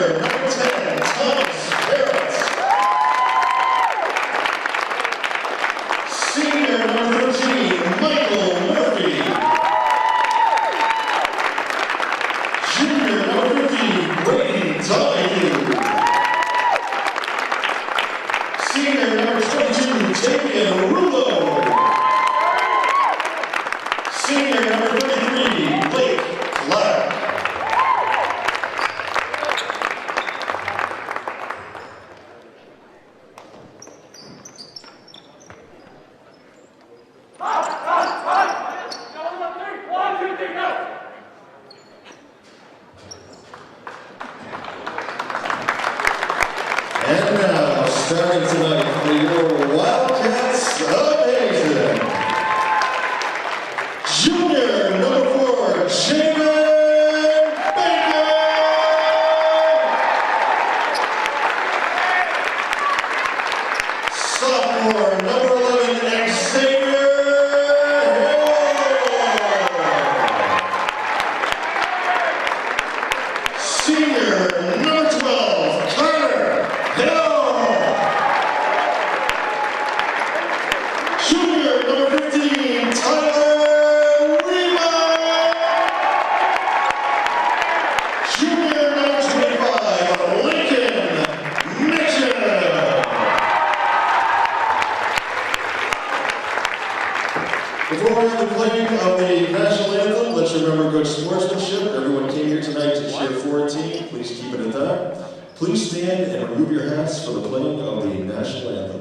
Junior number 10, Thomas Barrett. Senior number 13, Michael Murphy. Junior number 15, Brady Donahue. Senior number 22, Xavier Hill. Senior number 33, Blake Clark. And now, starting tonight for your Wildcats of Hazen, Junior number 4, Xavier Baker. Sophomore number 11, Xavier Hill. Senior number 12, Hill. Junior number 15, Tyler Rivard. Junior number 25, Lincoln Michaud. Before we have the playing of the national anthem, let's remember good sportsmanship. Everyone came here tonight to cheer for a team. Please keep it at that. Please stand and remove your hats for the playing of the national anthem.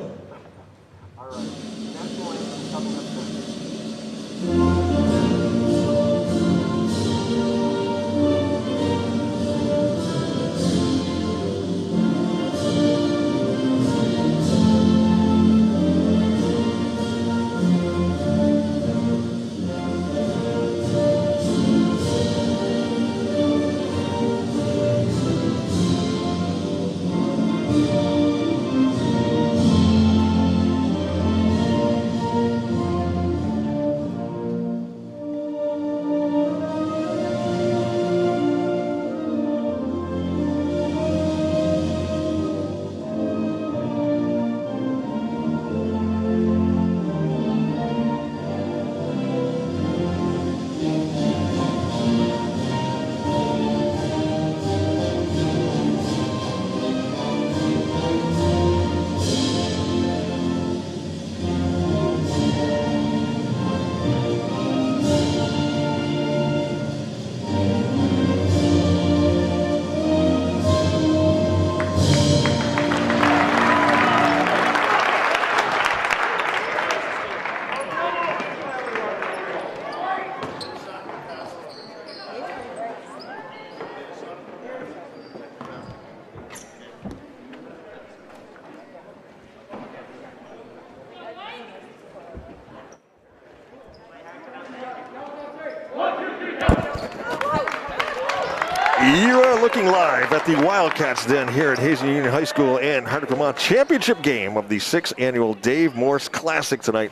You are looking live at the Wildcats Den here at Hazen Union High School and Hardwick, Vermont championship game of the 6th annual Dave Morse Classic tonight.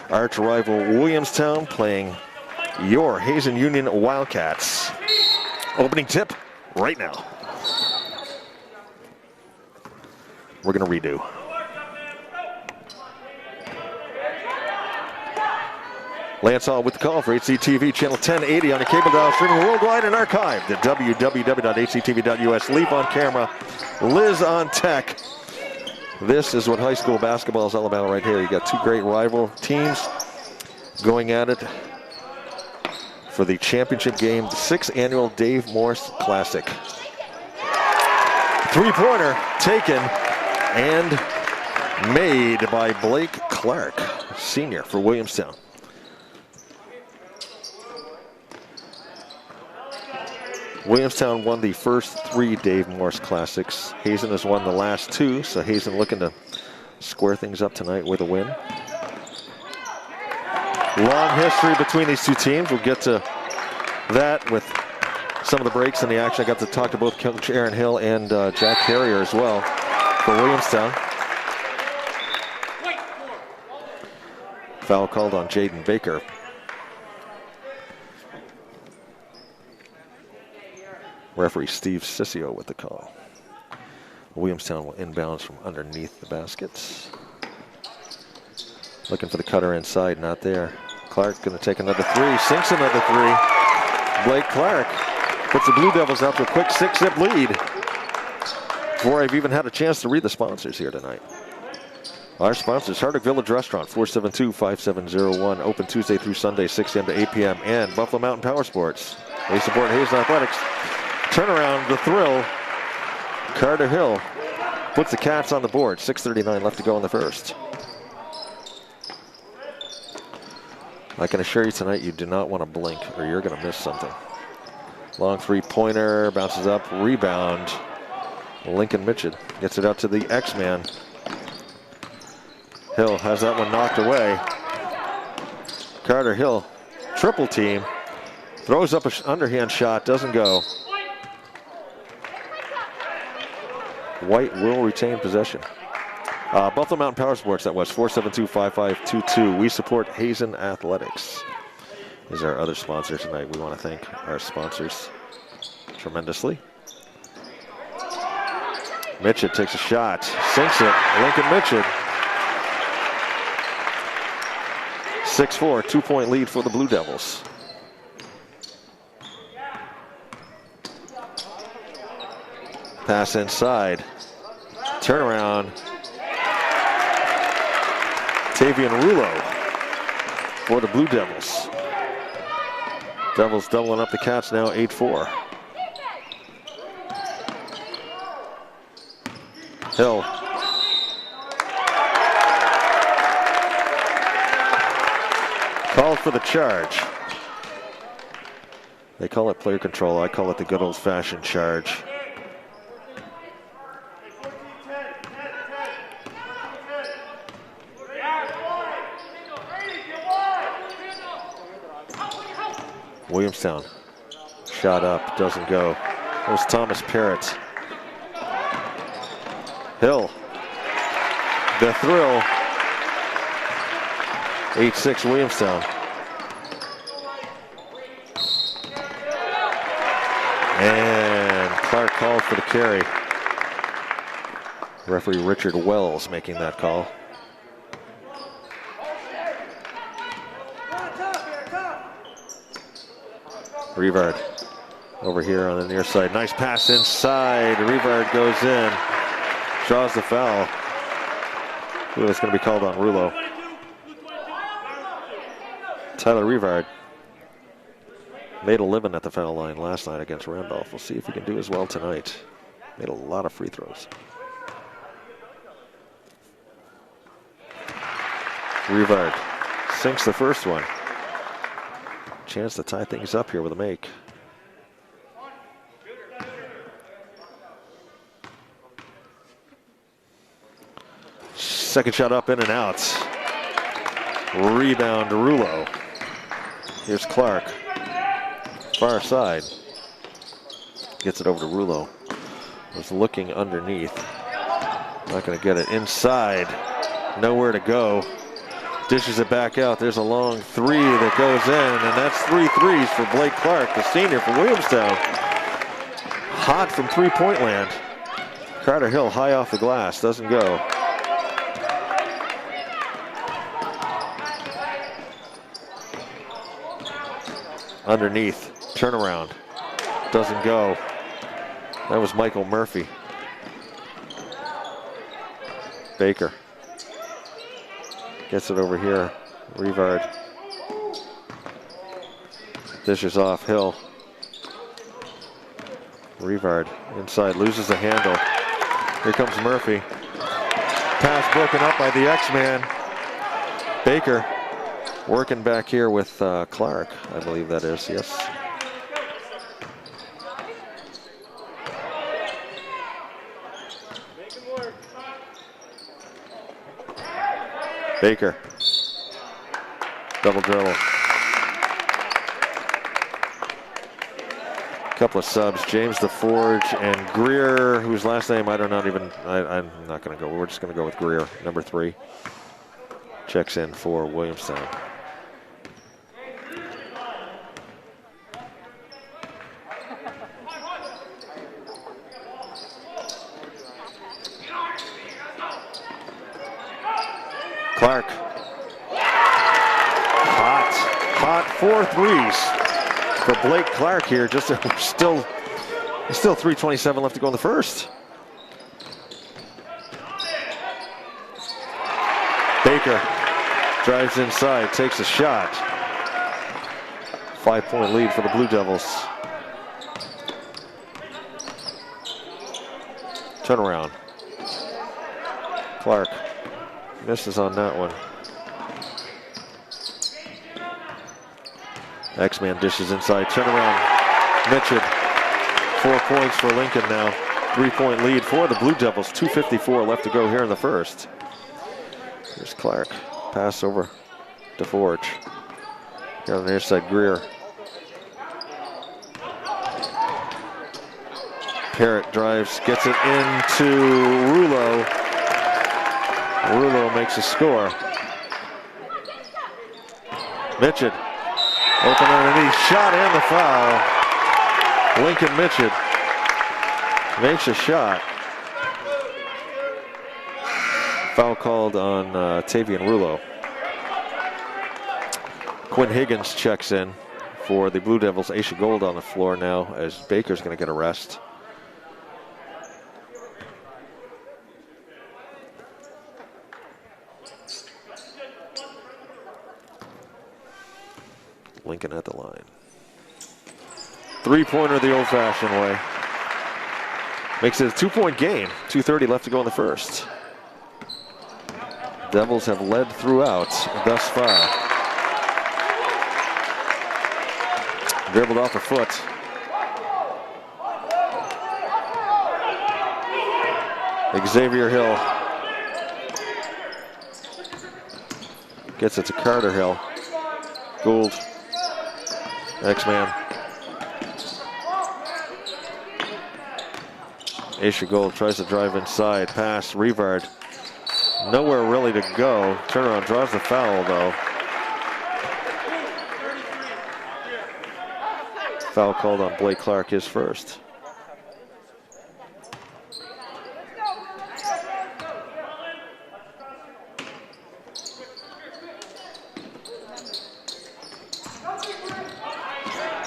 Arch rival Williamstown playing your Hazen Union Wildcats. Opening tip right now. We're going to redo. Lance Hall with the call for HCTV Channel 1080 on the cable dial, streaming worldwide and archived at www.hctv.us. Leap on camera, Liz on tech. This is what high school basketball is all about right here. You got two great rival teams going at it for the championship game, the 6th annual Dave Morse Classic. Three-pointer taken and made by Blake Clark, senior for Williamstown. Williamstown won the first 3 Dave Morse Classics. Hazen has won the last 2, so Hazen looking to square things up tonight with a win. Long history between these two teams. We'll get to that with some of the breaks in the action. I got to talk to both Coach Aaron Hill and Jack Carrier as well for Williamstown. Foul called on Jaden Baker. Referee Steve Sissio with the call. Williamstown will inbounds from underneath the baskets. Looking for the cutter inside, not there. Clark going to take another three, sinks another three. Blake Clark puts the Blue Devils out to a quick 6-zip lead. Before I've even had a chance to read the sponsors here tonight. Our sponsors, Hardwick Village Restaurant, 472-5701, open Tuesday through Sunday, 6 a.m. to 8 p.m. And Buffalo Mountain Power Sports. They support Hazen Athletics. Turnaround, the thrill. Carter Hill puts the Cats on the board. 6:39 left to go in the first. I can assure you tonight you do not want to blink or you're going to miss something. Long three-pointer, bounces up, rebound. Lincoln Mitchell gets it out to the X-Man. Hill has that one knocked away. Carter Hill, triple team. Throws up an underhand shot, doesn't go. White will retain possession. Buffalo Mountain Power Sports, that was 472-5522. We support Hazen Athletics. Is our other sponsor tonight. We want to thank our sponsors tremendously. Mitchell takes a shot, sinks it. Lincoln Mitchell. 6-4, 2-point lead for the Blue Devils. Pass inside. Turnaround. Tavian Rulo for the Blue Devils. Devils doubling up the Cats now, 8-4. Hill. Called for the charge. They call it player control. I call it the good old-fashioned charge. Williamstown. Shot up, doesn't go. It was Thomas Parrott. Hill. The thrill. 8-6 Williamstown. And Clark called for the carry. Referee Richard Wells making that call. Rivard over here on the near side. Nice pass inside. Rivard goes in. Draws the foul. Ooh, it's going to be called on Rulo. Tyler Rivard made a living at the foul line last night against Randolph. We'll see if he can do as well tonight. Made a lot of free throws. Rivard sinks the first one. Chance to tie things up here with a make. Second shot up, in and out. Rebound to Rulo. Here's Clark. Far side. Gets it over to Rulo. Was looking underneath. Not going to get it inside. Nowhere to go. Dishes it back out. There's a long three that goes in, and that's 3 threes for Blake Clark, the senior for Williamstown. Hot from three-point land. Carter Hill high off the glass, doesn't go. Underneath, turnaround, doesn't go. That was Michael Murphy. Baker. Gets it over here. Rivard. Dishes off. Hill. Rivard inside. Loses the handle. Here comes Murphy. Pass broken up by the X-Man. Baker working back here with Clark. I believe that is. Yes. Baker. Double dribble. Couple of subs. James DeForge and Greer, whose last name I'm not going to go. We're just going to go with Greer, number 3. Checks in for Williamstown. Clark. Hot 4 threes for Blake Clark here. Just still 3:27 left to go in the first. Baker drives inside, takes a shot. 5-point lead for the Blue Devils. Turnaround. Clark misses on that one. X-Man dishes inside. Turnaround. Michaud. 4 points for Lincoln now. 3-point lead for the Blue Devils. 2:54 left to go here in the first. Here's Clark. Pass over to Forge. Here on the near side, Greer. Parrott drives, gets it into Rouleau. Rouleau makes a score. Michaud. Open underneath, shot and the foul. Lincoln Michaud makes a shot. Foul called on Tavian Rouleau. Quinn Higgins checks in for the Blue Devils. Aasha Gould on the floor now as Baker's going to get a rest. Lincoln at the line. 3-pointer the old-fashioned way. Makes it a 2-point game. 2:30 left to go in the first. Devils have led throughout thus far. Dribbled off the foot. Xavier Hill gets it to Carter Hill. Gould. X-Man. Aasha Gould tries to drive inside. Pass. Rivard. Nowhere really to go. Turnaround draws the foul though. Foul called on Blake Clark, his first.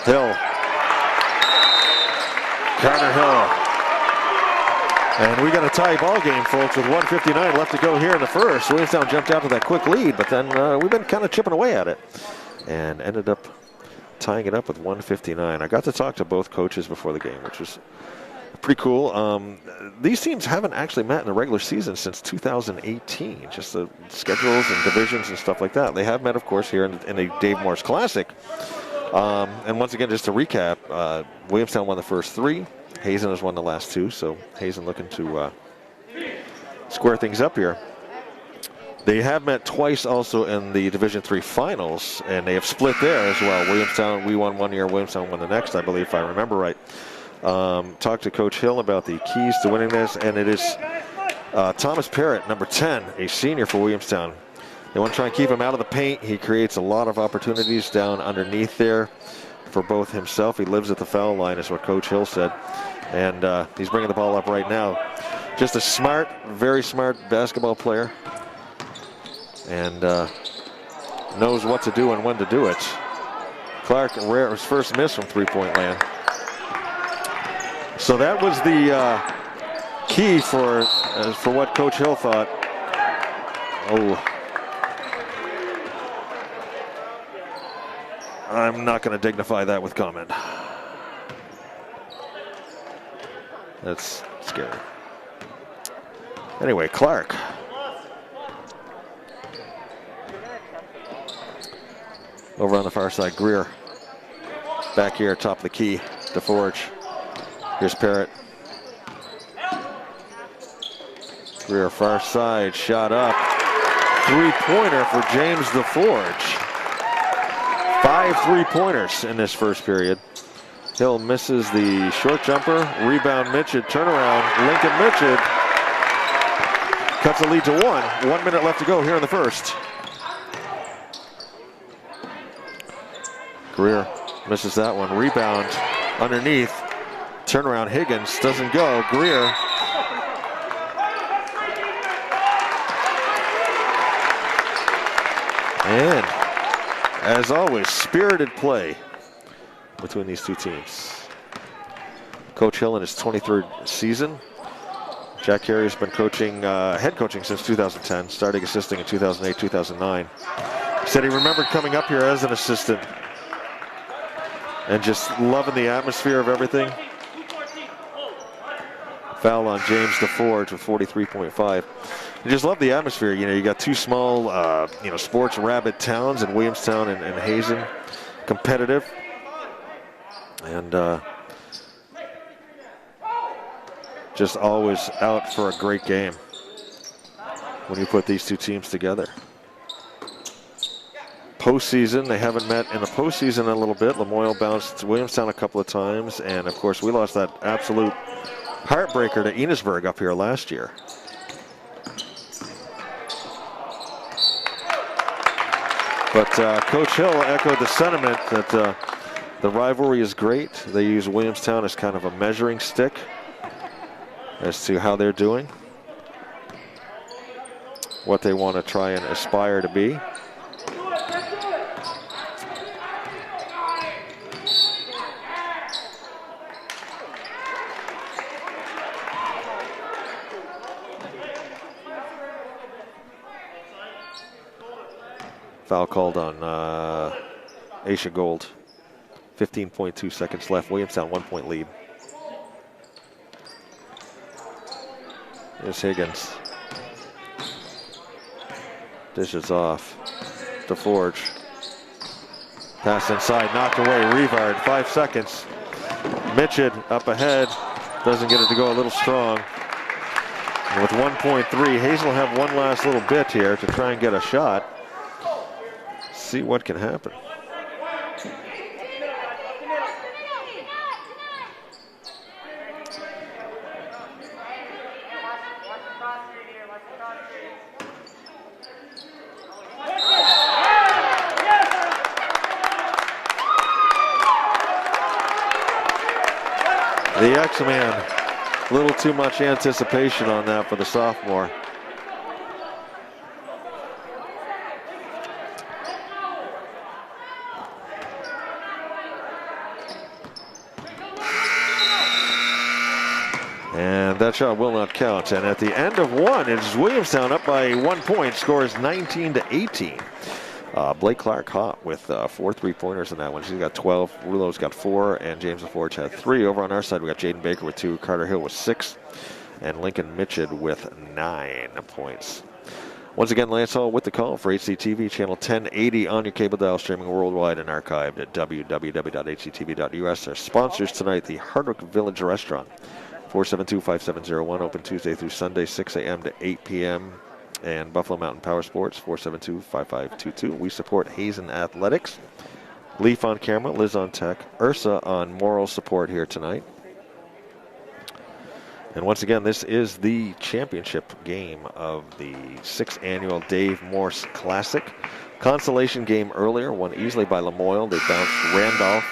Hill. Carter Hill. And we got a tie ball game, folks, with 1:59 left to go here in the first. Williamstown jumped out to that quick lead, but then we've been kind of chipping away at it and ended up tying it up with 1:59. I got to talk to both coaches before the game, which was pretty cool. These teams haven't actually met in the regular season since 2018, just the schedules and divisions and stuff like that. They have met, of course, here in the Dave Morse Classic. And once again, just to recap, Williamstown won the first 3. Hazen has won the last 2, so Hazen looking to square things up here. They have met twice also in the Division III finals, and they have split there as well. Williamstown, we won one year, Williamstown won the next, I believe, if I remember right. Talked to Coach Hill about the keys to winning this, and it is Thomas Parrott, number 10, a senior for Williamstown. They want to try and keep him out of the paint. He creates a lot of opportunities down underneath there for both himself. He lives at the foul line, is what Coach Hill said. And he's bringing the ball up right now. Just a smart, very smart basketball player. And knows what to do and when to do it. Clark, his first miss from three-point land. So that was the key for what Coach Hill thought. Oh. I'm not going to dignify that with comment. That's scary. Anyway, Clark. Over on the far side, Greer. Back here, top of the key to Forge. Here's Parrott. Greer, far side, shot up. Three-pointer for James DeForge. 5 3-pointers in this first period. Hill misses the short jumper. Rebound, Michaud. Turnaround, Lincoln Michaud. Cuts the lead to 1. 1 minute left to go here in the first. Greer misses that one. Rebound underneath. Turnaround, Higgins doesn't go. Greer. And as always, spirited play between these two teams. Coach Hill in his 23rd season. Jack Carey's been coaching, head coaching since 2010, starting assisting in 2008, 2009. He said he remembered coming up here as an assistant and just loving the atmosphere of everything. Foul on James DeForge with 43.5. You just love the atmosphere. You know, you got two small, sports rabid towns in Williamstown and Hazen, competitive. And just always out for a great game when you put these two teams together. Postseason, they haven't met in the postseason in a little bit. Lamoille bounced Williamstown a couple of times, and of course we lost that absolute heartbreaker to Enosburg up here last year. But Coach Hill echoed the sentiment that the rivalry is great. They use Williamstown as kind of a measuring stick as to how they're doing, what they want to try and aspire to be. Foul called on Aasha Gould. 15.2 seconds left. Williamstown 1-point lead. Here's Higgins. Dishes off. DeForge. Pass inside, knocked away. Rivard, 5 seconds. Michaud up ahead. Doesn't get it to go a little strong. And with 1.3, Hazen will have one last little bit here to try and get a shot. See what can happen. The X-Man, a little too much anticipation on that for the sophomore. And that shot will not count. And at the end of one, it's Williamstown up by 1 point, scores 19-18. Blake Clark hot with 4 3-pointers in that one. She's got 12. Rulo's got 4, and James LaForge had 3. Over on our side, we got Jaden Baker with 2, Carter Hill with 6, and Lincoln Michaud with 9 points. Once again, Lance Hall with the call for HCTV, channel 1080 on your cable dial, streaming worldwide and archived at www.hctv.us. Our sponsors tonight, the Hardwick Village Restaurant, 472-5701, open Tuesday through Sunday, 6 a.m. to 8 p.m., and Buffalo Mountain Power Sports, 472-5522. We support Hazen Athletics. Leaf on camera, Liz on tech, Ursa on moral support here tonight. And once again, this is the championship game of the 6th annual Dave Morse Classic. Consolation game earlier, won easily by Lamoille. They bounced Randolph.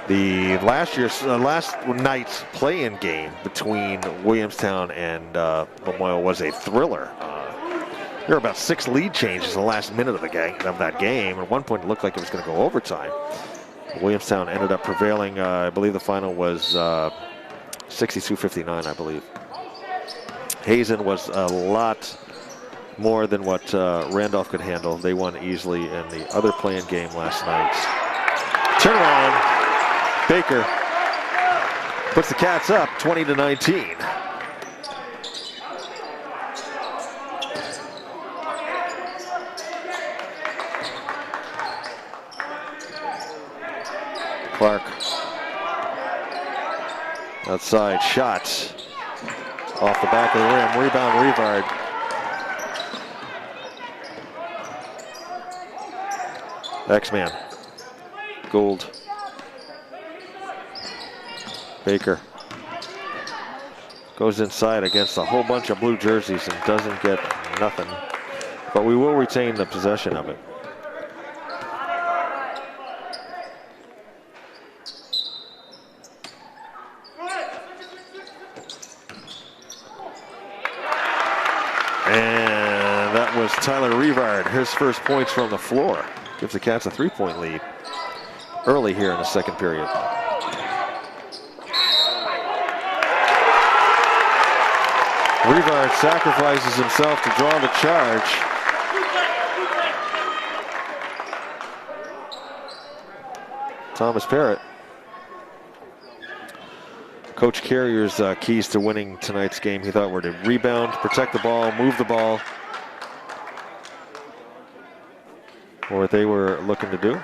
The last night's play-in game between Williamstown and Lamoille was a thriller. There were about 6 lead changes in the last minute of that game. At one point, it looked like it was going to go overtime. Williamstown ended up prevailing. I believe the final was 62-59, I believe. Hazen was a lot more than what Randolph could handle. They won easily in the other play-in game last night. Turnaround. Baker puts the Cats up 20-19. Clark outside shot off the back of the rim. Rebound Rivard. X-Man. Gould. Baker goes inside against a whole bunch of blue jerseys and doesn't get nothing, but we will retain the possession of it. And that was Tyler Rivard. His first points from the floor. Gives the Cats a 3-point lead early here in the second period. Rivard sacrifices himself to draw the charge. Thomas Parrott. Coach Carrier's keys to winning tonight's game, he thought, were to rebound, protect the ball, move the ball. Or what they were looking to do.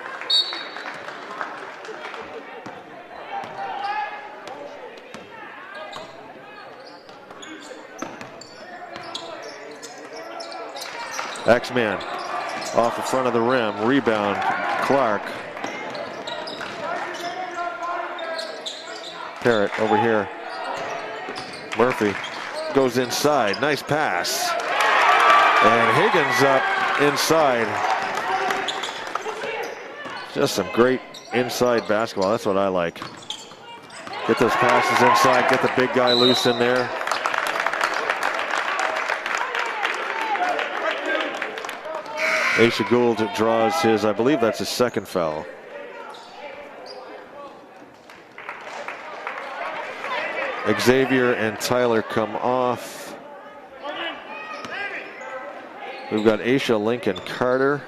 X-Man off the front of the rim, rebound, Clark. Parrott over here. Murphy goes inside, nice pass. And Higgins up inside. Just some great inside basketball, that's what I like. Get those passes inside, get the big guy loose in there. Aasha Gould draws his, I believe that's his second foul. Xavier and Tyler come off. We've got Aasha, Lincoln, Carter,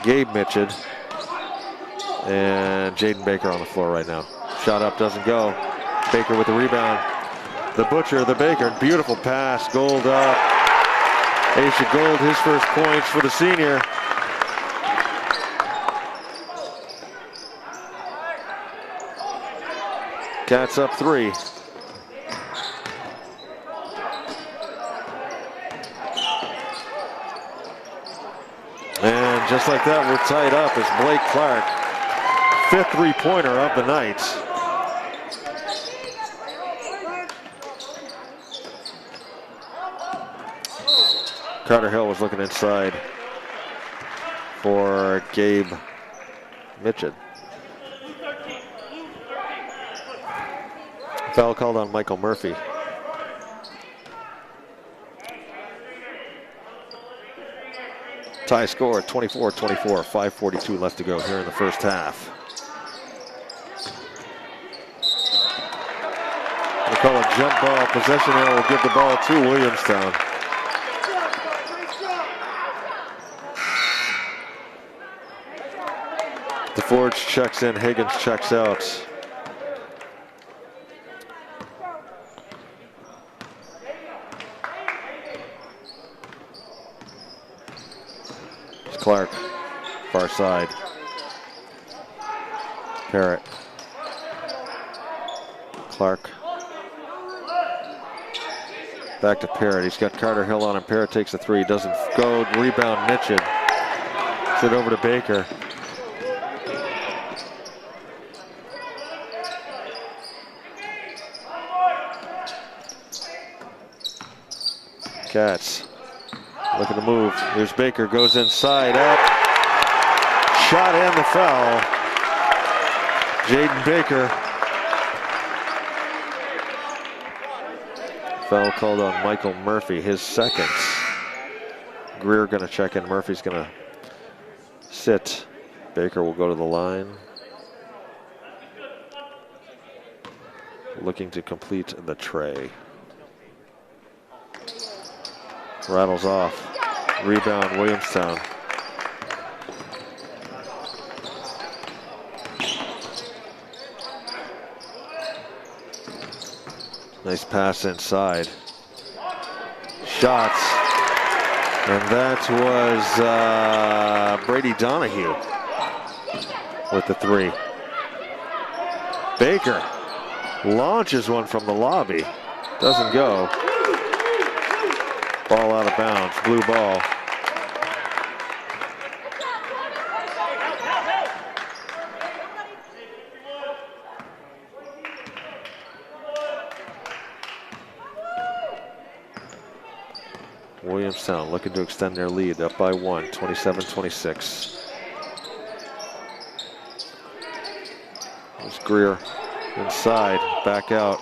Gabe Mitchell, and Jaden Baker on the floor right now. Shot up, doesn't go. Baker with the rebound. The Butcher, the Baker, beautiful pass, Gould up. Aasha Gould, his first points for the senior. Cats up 3. And just like that, we're tied up as Blake Clark, 5th three-pointer of the night. Carter Hill was looking inside for Gabe Mitchell. Foul called on Michael Murphy. Tie score 24-24, 5:42 left to go here in the first half. We'll call a jump ball. Possession arrow will give the ball to Williamstown. DeForge checks in, Higgins checks out. Clark, far side. Parrott. Clark. Back to Parrott. He's got Carter Hill on him. Parrott takes a 3. Doesn't go. Rebound, Mitchell. Sit over to Baker. Cats looking to move. Here's Baker, goes inside, up. Shot and the foul. Jaden Baker. Foul called on Michael Murphy, his second. Greer gonna check in, Murphy's gonna sit. Baker will go to the line. Looking to complete the tray. Rattles off. Rebound, Williamstown. Nice pass inside. Shots. And that was Brady Donahue with the 3. Baker launches one from the lobby. Doesn't go. Ball out of bounds, blue ball. Williamstown looking to extend their lead, up by 1, 27-26. There's Greer inside, back out.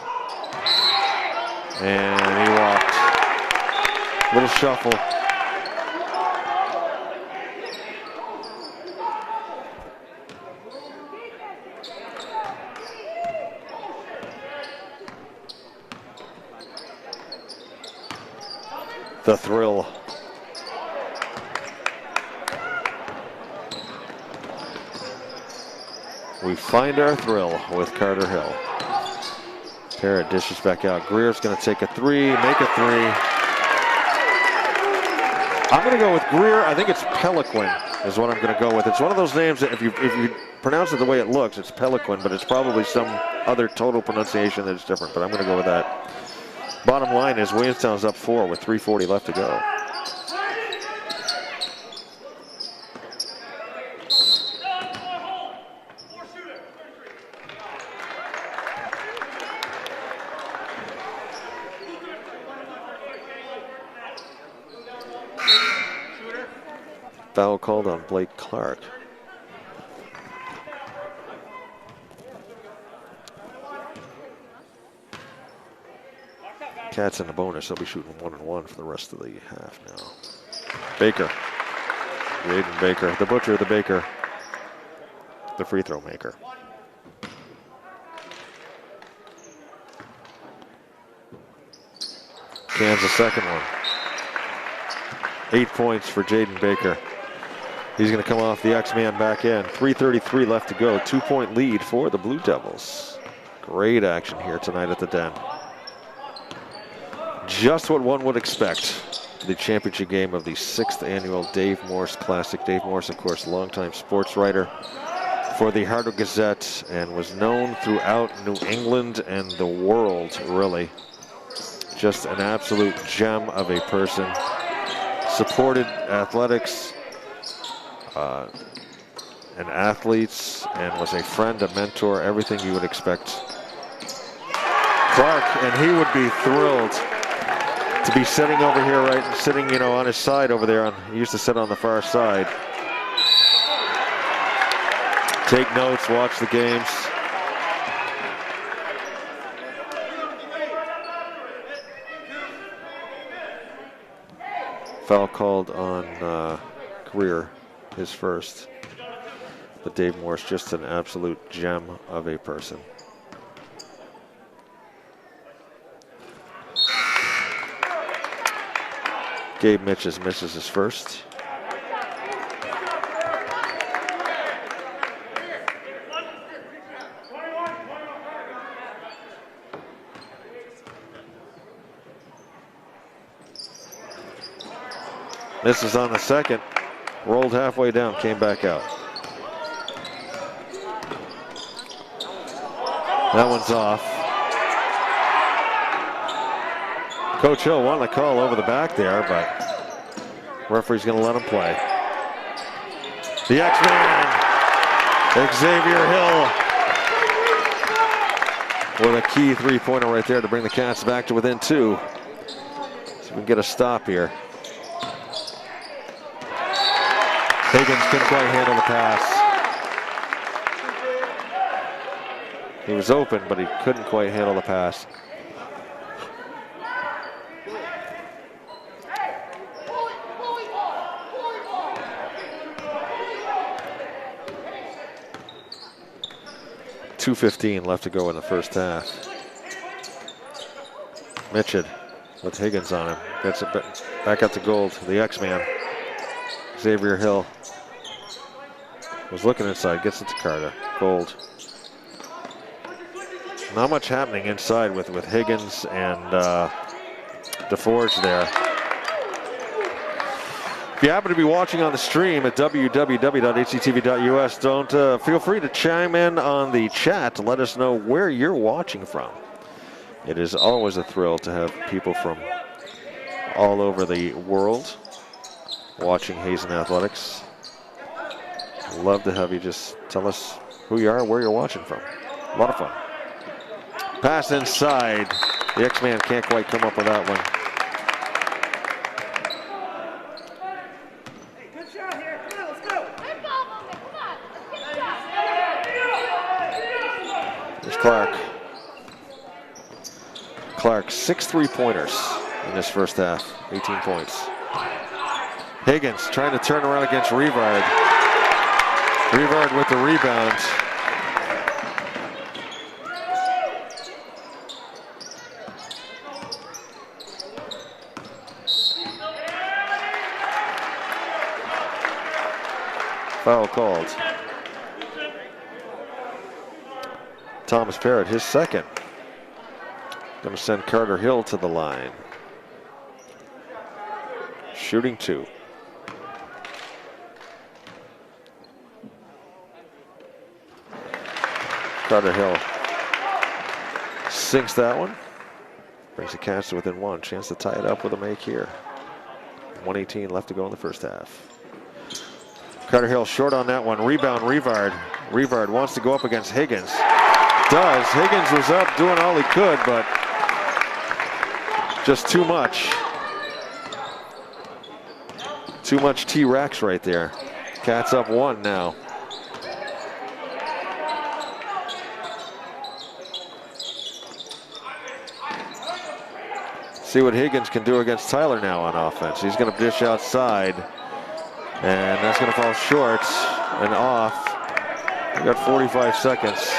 And he walked. Little shuffle. The thrill. We find our thrill with Carter Hill. Parrott dishes back out. Greer's going to take a three, make a three. I'm going to go with Greer. I think it's Peliquin is what I'm going to go with. It's one of those names that if you pronounce it the way it looks, it's Peliquin, but it's probably some other total pronunciation that's different, but I'm going to go with that. Bottom line is Williamstown's up 4 with 3:40 left to go. Foul called on Blake Clark. Cats in the bonus. They'll be shooting 1-1 for the rest of the half now. Baker. Jaden Baker. The butcher, the baker. The free throw maker. Cans the second one. 8 points for Jaden Baker. He's going to come off the X-Man back in. 3:33 left to go. 2-point lead for the Blue Devils. Great action here tonight at the Den. Just what one would expect. The championship game of the 6th annual Dave Morse Classic. Dave Morse, of course, longtime sports writer for the Hardwick Gazette and was known throughout New England and the world, really. Just an absolute gem of a person. Supported athletics and athletes and was a friend, a mentor, everything you would expect. Clark, and he would be thrilled to be sitting over here, right, sitting, you know, on his side over there. He used to sit on the far side. Take notes, watch the games. Foul called on Greer, his first. But Dave Morse, just an absolute gem of a person. Gabe Mitches misses his first. Misses on the second. Rolled halfway down, came back out. That one's off. Coach Hill wanted to call over the back there, but referee's going to let him play. The X-Man, Xavier Hill, with a key three-pointer right there to bring the Cats back to within 2. So we can get a stop here. Higgins couldn't quite handle the pass. He was open, but he couldn't quite handle the pass. .2:15 left to go in the first half. Mitchell with Higgins on him. Gets it back up to Gould, the X-Man. Xavier Hill was looking inside, gets it to Carter. Gould. Not much happening inside with Higgins and DeForge there. If you happen to be watching on the stream at www.hctv.us, don't feel free to chime in on the chat to let us know where you're watching from. It is always a thrill to have people from all over the world watching Hazen Athletics. Love to have you just tell us who you are, where you're watching from. A lot of fun. Pass inside. The X-Man can't quite come up with that one. Hey, good shot here. Come on, let's go. There's Clark. Clark, 6 3-pointers. in this first half. 18 points. Higgins trying to turn around against Rivard. Rivard with the rebound. Foul called. Thomas Parrott, his second. Going to send Carter Hill to the line. Shooting 2. Carter Hill sinks that one. Brings the Cats to within 1. Chance to tie it up with a make here. 1:18 left to go in the first half. Carter Hill short on that one. Rebound, Rivard. Rivard wants to go up against Higgins. Does. Higgins was up doing all he could, but just too much. Too much T-Rex right there. Cats up 1 now. See what Higgins can do against Tyler now on offense. He's going to dish outside, and that's going to fall short and off. We got 45 seconds.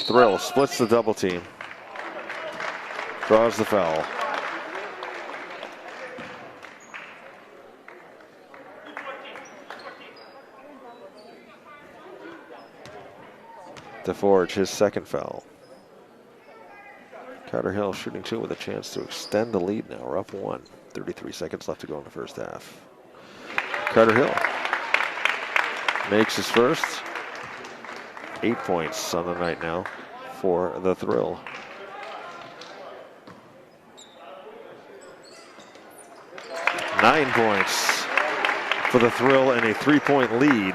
Thrill splits the double team. Draws the foul. DeForge, his second foul. Carter Hill shooting 2 with a chance to extend the lead now. We're up 1. 33 seconds left to go in the first half. Carter Hill makes his first. 8 points on the night now for the Thrill. Nine points for the Thrill and a 3-point lead.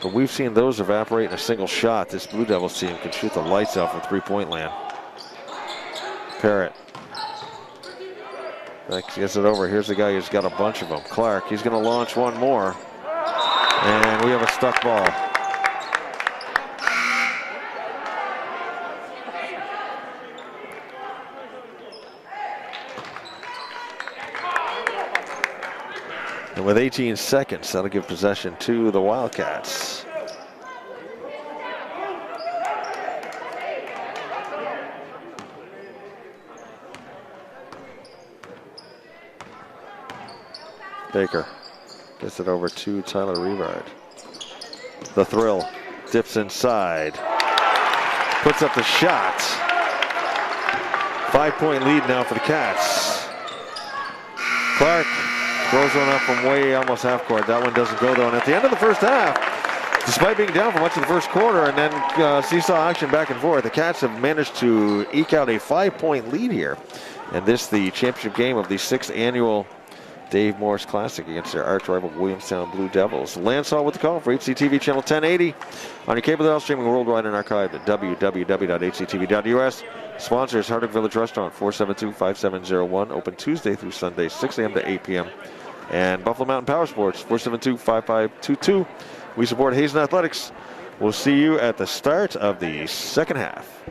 But we've seen those evaporate in a single shot. This Blue Devils team can shoot the lights out from 3-point land. Parrott. That gets it over. Here's the guy who's got a bunch of them. Clark, he's going to launch one more. And we have a stuck ball. And with 18 seconds, that'll give possession to the Wildcats. Baker gets it over to Tyler Rivard. The Thrill dips inside. Puts up the shot. 5-point lead now for the Cats. Clark throws one up from way almost half court. That one doesn't go though. And at the end of the first half, despite being down for much of the first quarter and then seesaw action back and forth, the Cats have managed to eke out a 5-point lead here. And this the championship game of the 6th annual Dave Morse Classic against their arch rival Williamstown Blue Devils. Lansall with the call for HCTV channel 1080 on your cable dial, streaming worldwide and archived at www.hctv.us. Sponsors Hardwick Village Restaurant, 472-5701, open Tuesday through Sunday, 6 a.m. to 8 p.m. And Buffalo Mountain Power Sports, 472-5522. We support Hazen Athletics. We'll see you at the start of the second half.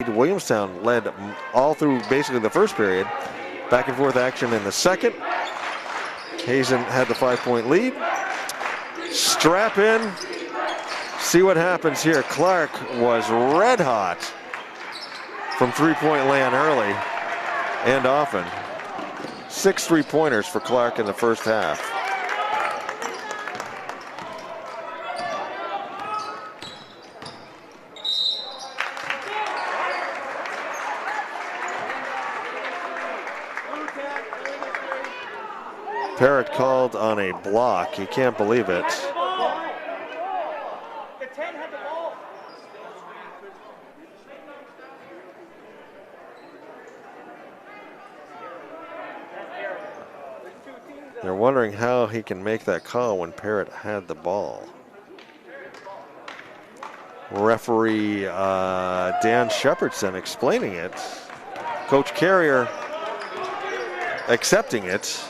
Williamstown led all through basically the first period. Back and forth action in the second. Hazen had the 5-point lead. Strap in. See what happens here. Clark was red hot from three-point land early and often. 6 3-pointers for Clark in the first half. Parrott called on a block. You can't believe it. They're wondering how he can make that call when Parrott had the ball. Referee Dan Shepherdson explaining it. Coach Carrier accepting it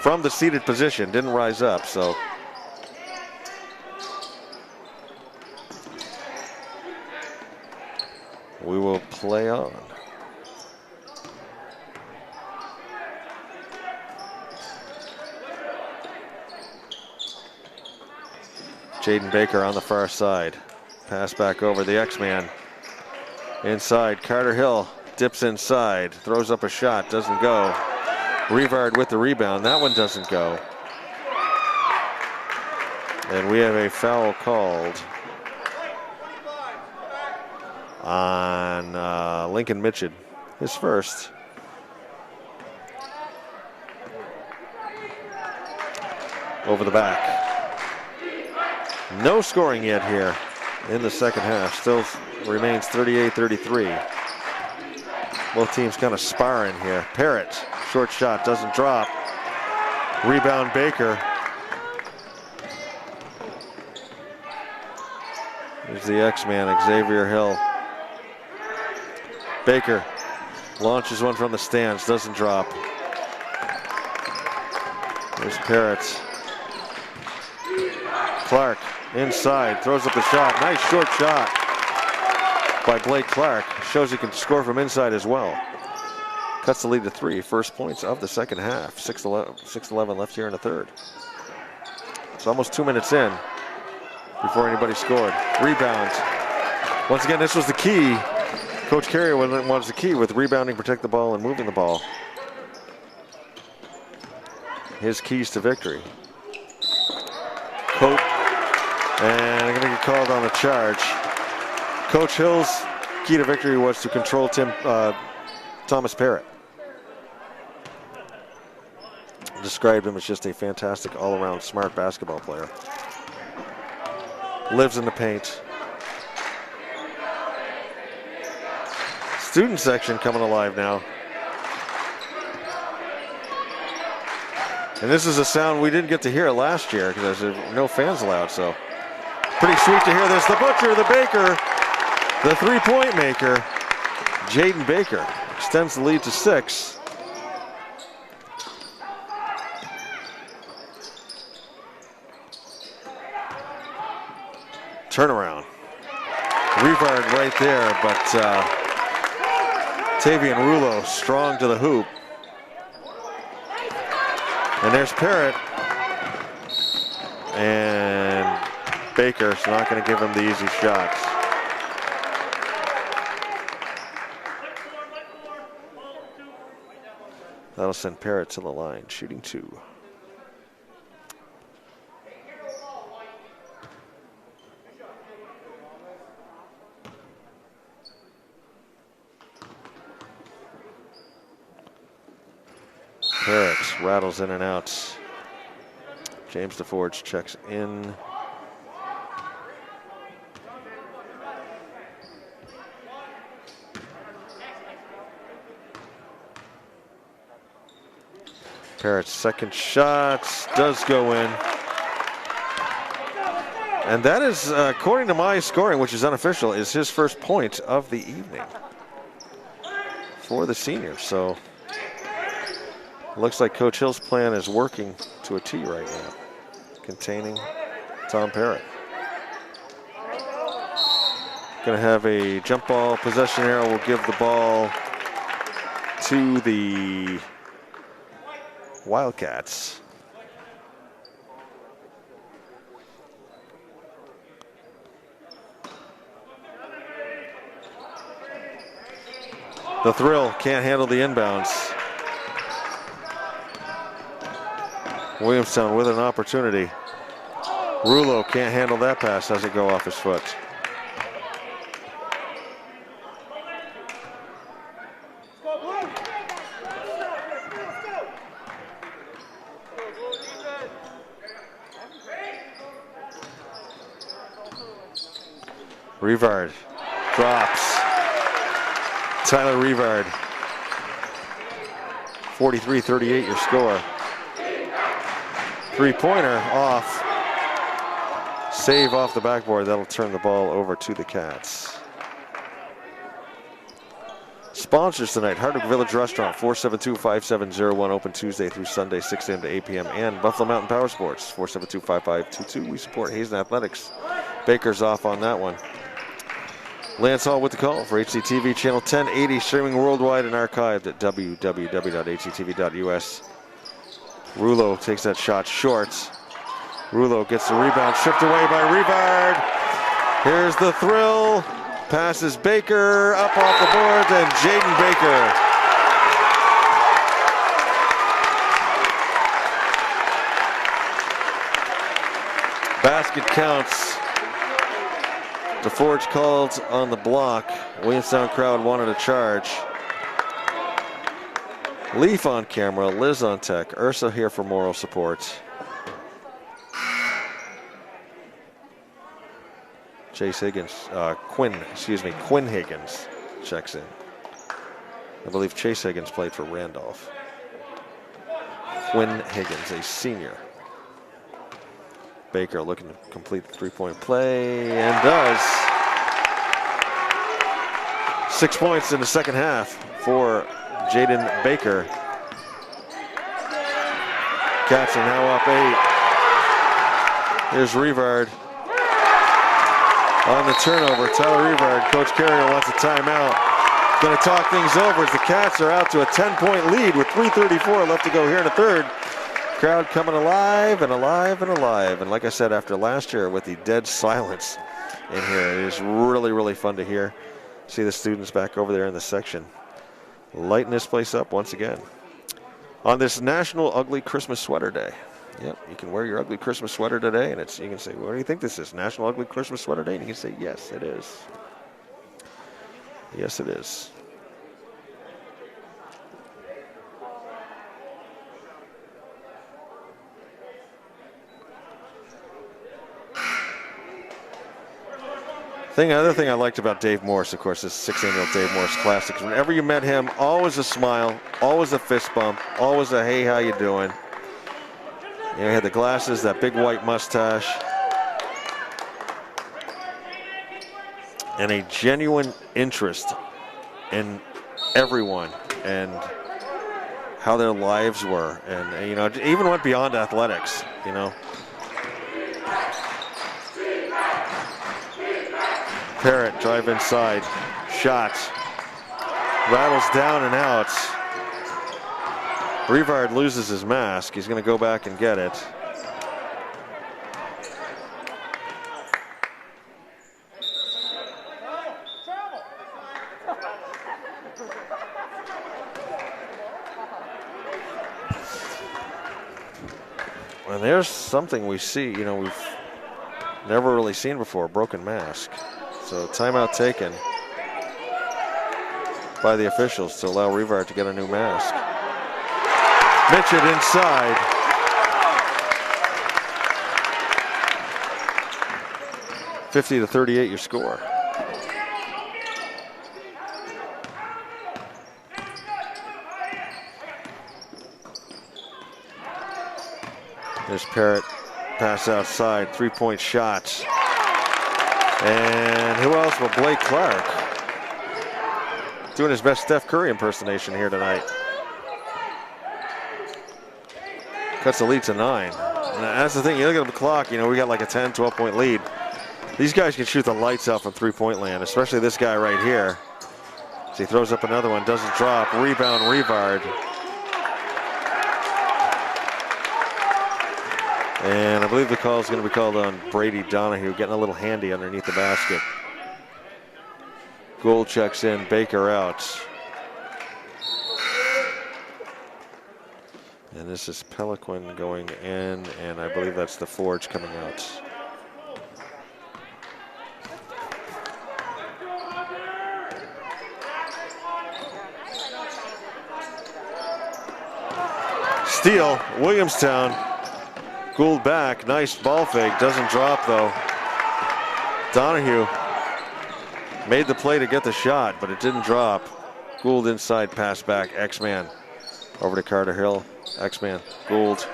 from the seated position, didn't rise up, so. We will play on. Jaden Baker on the far side. Pass back over the X-Man. Inside, Carter Hill dips inside, throws up a shot, doesn't go. Rivard with the rebound, that one doesn't go. And we have a foul called on Lincoln Mitchell, his first. Over the back. No scoring yet here in the second half. Still remains 38-33. Both teams kind of sparring here. Parrott, short shot, doesn't drop. Rebound Baker. Here's the X-Man, Xavier Hill. Baker launches one from the stands, doesn't drop. There's Parrott. Clark inside, throws up the shot. Nice short shot by Blake Clark. Shows he can score from inside as well. Cuts the lead to 3. First points of the second half. 6:11 left here in the third. It's almost 2 minutes in before anybody scored. Rebounds. Once again, this was the key. Coach Carrier was the key with rebounding, protect the ball, and moving the ball. His keys to victory. Cope. And they're going to get called on the charge. Coach Hill's key to victory was to control Thomas Parrott. Described him as just a fantastic all-around smart basketball player. Lives in the paint. Student section coming alive now. And this is a sound we didn't get to hear last year because there's no fans allowed, so. Pretty sweet to hear this. The Butcher, the Baker, the three-point maker, Jaden Baker extends the lead to 6. Turnaround. Rivard right there, but Tavian Rulo strong to the hoop. And there's Parrott. And Baker's not going to give him the easy shots. That'll send Parrott to the line, shooting 2. Parrott rattles in and out. James DeForge checks in. Parrott's second shot does go in. And that is, according to my scoring, which is unofficial, is his first point of the evening for the senior. So looks like Coach Hill's plan is working to a T right now, containing Tom Parrott. Going to have a jump ball. Possession arrow will give the ball to the Wildcats. The Thrill can't handle the inbounds. Williamstown with an opportunity. Rulo can't handle that pass. Does it go off his foot? Rivard drops. Tyler Rivard. 43-38 your score. Three-pointer off. Save off the backboard. That'll turn the ball over to the Cats. Sponsors tonight: Hardwick Village Restaurant, 472-5701, open Tuesday through Sunday, 6 a.m. to 8 p.m. And Buffalo Mountain Power Sports, 472-5522. We support Hazen Athletics. Baker's off on that one. Lance Hall with the call for HCTV Channel 1080, streaming worldwide and archived at www.hctv.us. Rulo takes that shot short. Rulo gets the rebound, stripped away by Rivard. Here's the Thrill. Passes Baker, up off the boards, and Jaden Baker. Basket counts. DeForge called on the block. Williamstown crowd wanted a charge. Leaf on camera, Liz on tech, Ursa here for moral support. Quinn Higgins checks in. I believe Chase Higgins played for Randolph. Quinn Higgins, a senior. Baker looking to complete the three-point play, and does. 6 points in the second half for Jaden Baker. Cats are now up 8. Here's Rivard. On the turnover, Tyler Rivard. Coach Carrier wants a timeout. Going to talk things over as the Cats are out to a 10-point lead with 3:34 left to go here in the third. Crowd coming alive and alive and alive. And like I said, after last year with the dead silence in here, it is really, really fun to hear. See the students back over there in the section. Lighting this place up once again. On this National Ugly Christmas Sweater Day. Yep, you can wear your ugly Christmas sweater today, and you can say, what do you think this is? National Ugly Christmas Sweater Day? And you can say, yes, it is. Yes, it is. Other thing I liked about Dave Morse, of course, this 6th annual Dave Morse Classic. Whenever you met him, always a smile, always a fist bump, always a hey, how you doing? You know, he had the glasses, that big white mustache, and a genuine interest in everyone and how their lives were, and you know, even went beyond athletics. You know, Parrott drive inside, shot, rattles down and out. Rivard loses his mask. He's going to go back and get it. And there's something we see, you know, we've never really seen before, a broken mask. So timeout taken by the officials to allow Rivard to get a new mask. Mitchett inside. (50-38) your score. There's Parrott, pass outside, three-point shot. And who else but Blake Clark? Doing his best Steph Curry impersonation here tonight. Cuts the lead to 9. And that's the thing, you look at the clock, you know, we got like a 10, 12-point lead. These guys can shoot the lights out from three-point land, especially this guy right here. So he throws up another one, doesn't drop. Rebound, Rivard. And I believe the call is going to be called on Brady Donahue, getting a little handy underneath the basket. Gould checks in, Baker out. And this is Peliquin going in, and I believe that's the Forge coming out. Steal, Williamstown. Gould back, nice ball fake, doesn't drop though. Donahue made the play to get the shot, but it didn't drop. Gould inside, pass back, X-Man. Over to Carter Hill, X-Man, Gould.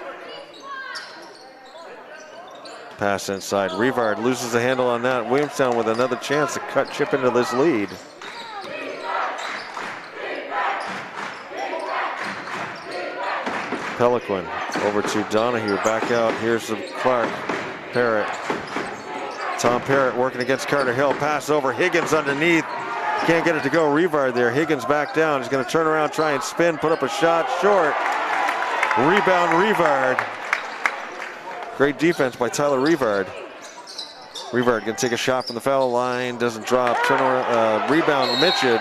Pass inside, Rivard loses the handle on that. Williamstown with another chance to cut chip into this lead. Peliquin over to Donahue, back out. Here's the Clark, Parrott. Tom Parrott working against Carter Hill. Pass over, Higgins underneath. Can't get it to go. Rivard there. Higgins back down. He's going to turn around, try and spin, put up a shot. Short. Rebound, Rivard. Great defense by Tyler Rivard. Rivard going to take a shot from the foul line. Doesn't drop. Turn around. Rebound, Michaud.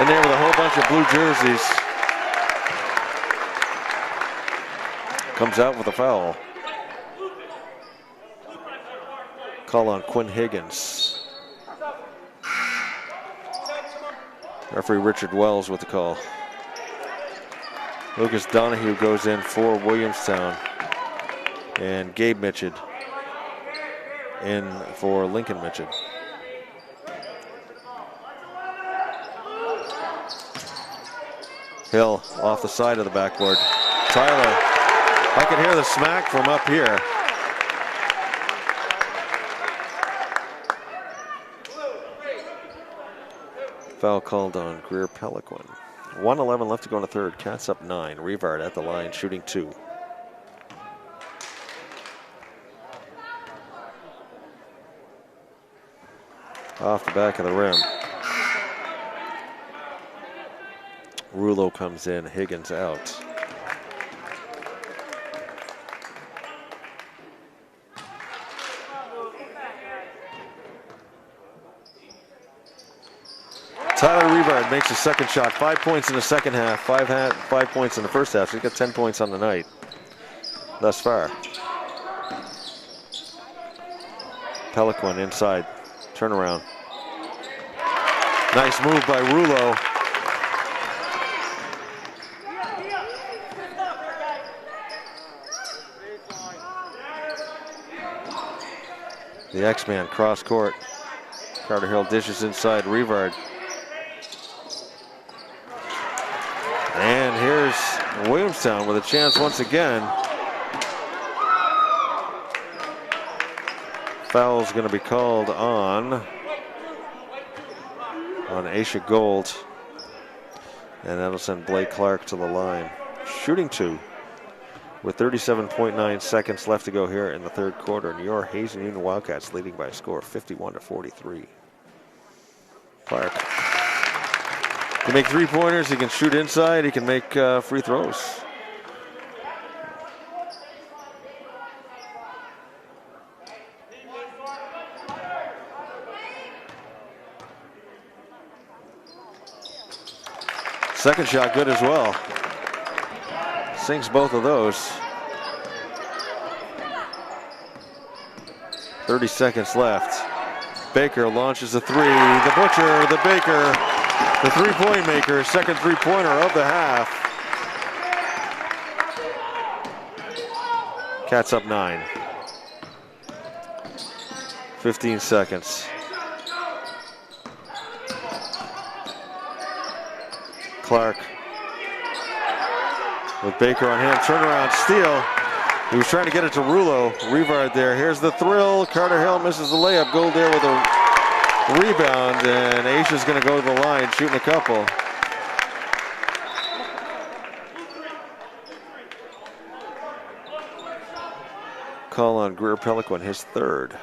In there with a whole bunch of blue jerseys. Comes out with a foul. Call on Quinn Higgins. Referee Richard Wells with the call. Lucas Donahue goes in for Williamstown. And Gabe Michaud in for Lincoln Michaud. Hill off the side of the backboard. Tyler, I can hear the smack from up here. Foul called on Greer Peliquin. 1:11 left to go in the third. Cats up 9. Rivard at the line, shooting 2. Off the back of the rim. Rulo comes in, Higgins out. Tyler Rivard makes a second shot. 5 points in the second half, 5 points in the first half. So he's got 10 points on the night thus far. Peliquin inside, turnaround. Nice move by Rulo. The X-Man cross court. Carter Hill dishes inside, Rivard. And here's Williamstown with a chance once again. Foul's going to be called on Aasha Gould. And that'll send Blake Clark to the line. Shooting 2 with 37.9 seconds left to go here in the third quarter. And your Hazen Union Wildcats leading by a score of 51-43. Clark can make three-pointers, he can shoot inside, he can make free throws. Second shot good as well. Sinks both of those. 30 seconds left. Baker launches a 3. The Butcher, the Baker, the three-point maker, second three-pointer of the half. Cats up 9. 15 seconds. Clark with Baker on him, turnaround steal. He was trying to get it to Rulo. Rivard there. Here's the thrill. Carter Hill misses the layup. Gould there with a rebound, and Aasha's going to go to the line, shooting a couple. Call on Greer Peliquin, his third.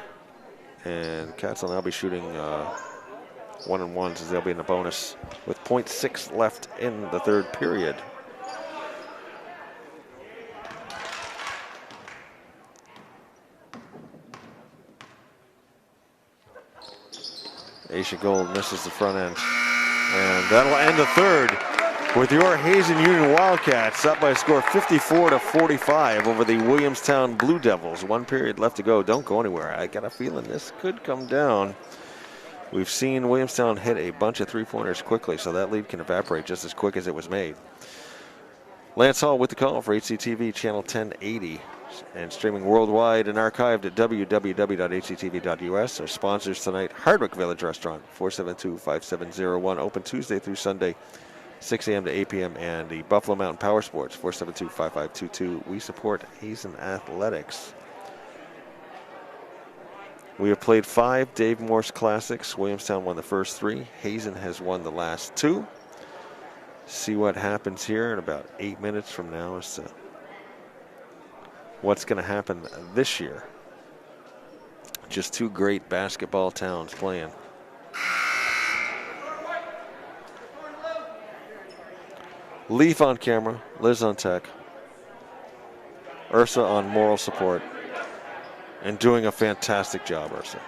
And Cats will now be shooting 1-and-1s as they'll be in the bonus with 0.6 left in the third period. Aasha Gould misses the front end. And that'll end the third with your Hazen Union Wildcats up by a score of 54-45 over the Williamstown Blue Devils. 1 period left to go. Don't go anywhere. I got a feeling this could come down. We've seen Williamstown hit a bunch of three-pointers quickly, so that lead can evaporate just as quick as it was made. Lance Hall with the call for HCTV Channel 1080 and streaming worldwide and archived at www.hctv.us. Our sponsors tonight, Hardwick Village Restaurant, 472-5701, open Tuesday through Sunday, 6 a.m. to 8 p.m. And the Buffalo Mountain Power Sports, 472-5522. We support Hazen Athletics. We have played 5 Dave Morse Classics. Williamstown won the first 3. Hazen has won the last 2. See what happens here in about 8 minutes from now as to what's going to happen this year. Just 2 great basketball towns playing. Leaf on camera, Liz on tech, Ursa on moral support, and doing a fantastic job, Ursa.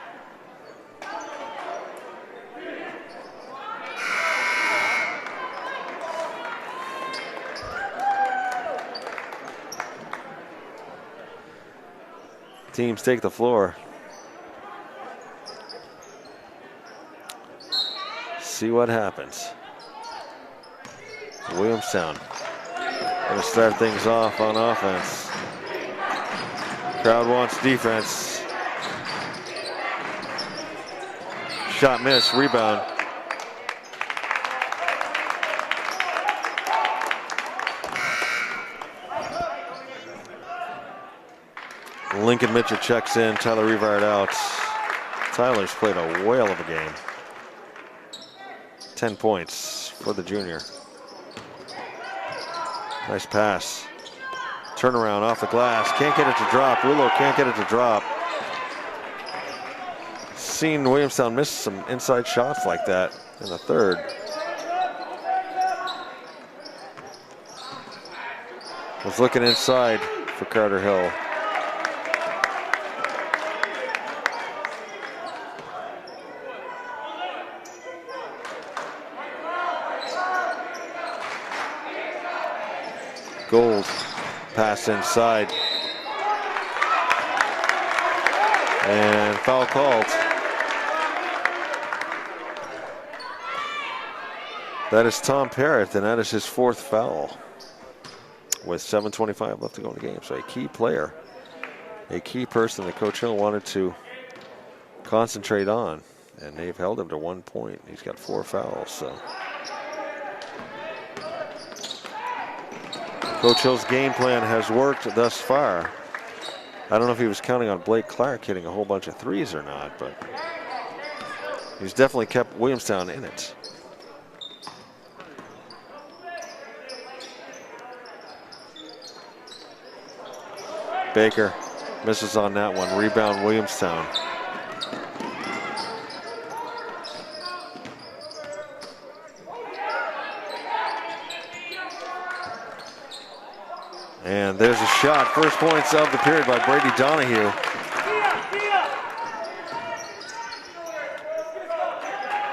Teams take the floor. See what happens. Williamstown going to start things off on offense. Crowd wants defense. Shot miss, rebound. Lincoln Mitchell checks in, Tyler Rivard out. Tyler's played a whale of a game. 10 points for the junior. Nice pass. Turnaround off the glass. Can't get it to drop. Rulo can't get it to drop. Seen Williamstown miss some inside shots like that in the third. Was looking inside for Carter Hill. Gould, pass inside. And foul called. That is Tom Parrott, and that is his 4th foul with 7:25 left to go in the game. So a key player, a key person that Coach Hill wanted to concentrate on, and they've held him to 1 point. He's got 4 fouls, so. Coach Hill's game plan has worked thus far. I don't know if he was counting on Blake Clark hitting a whole bunch of threes or not, but he's definitely kept Williamstown in it. Baker misses on that one. Rebound Williamstown. And there's a shot. First points of the period by Brady Donahue.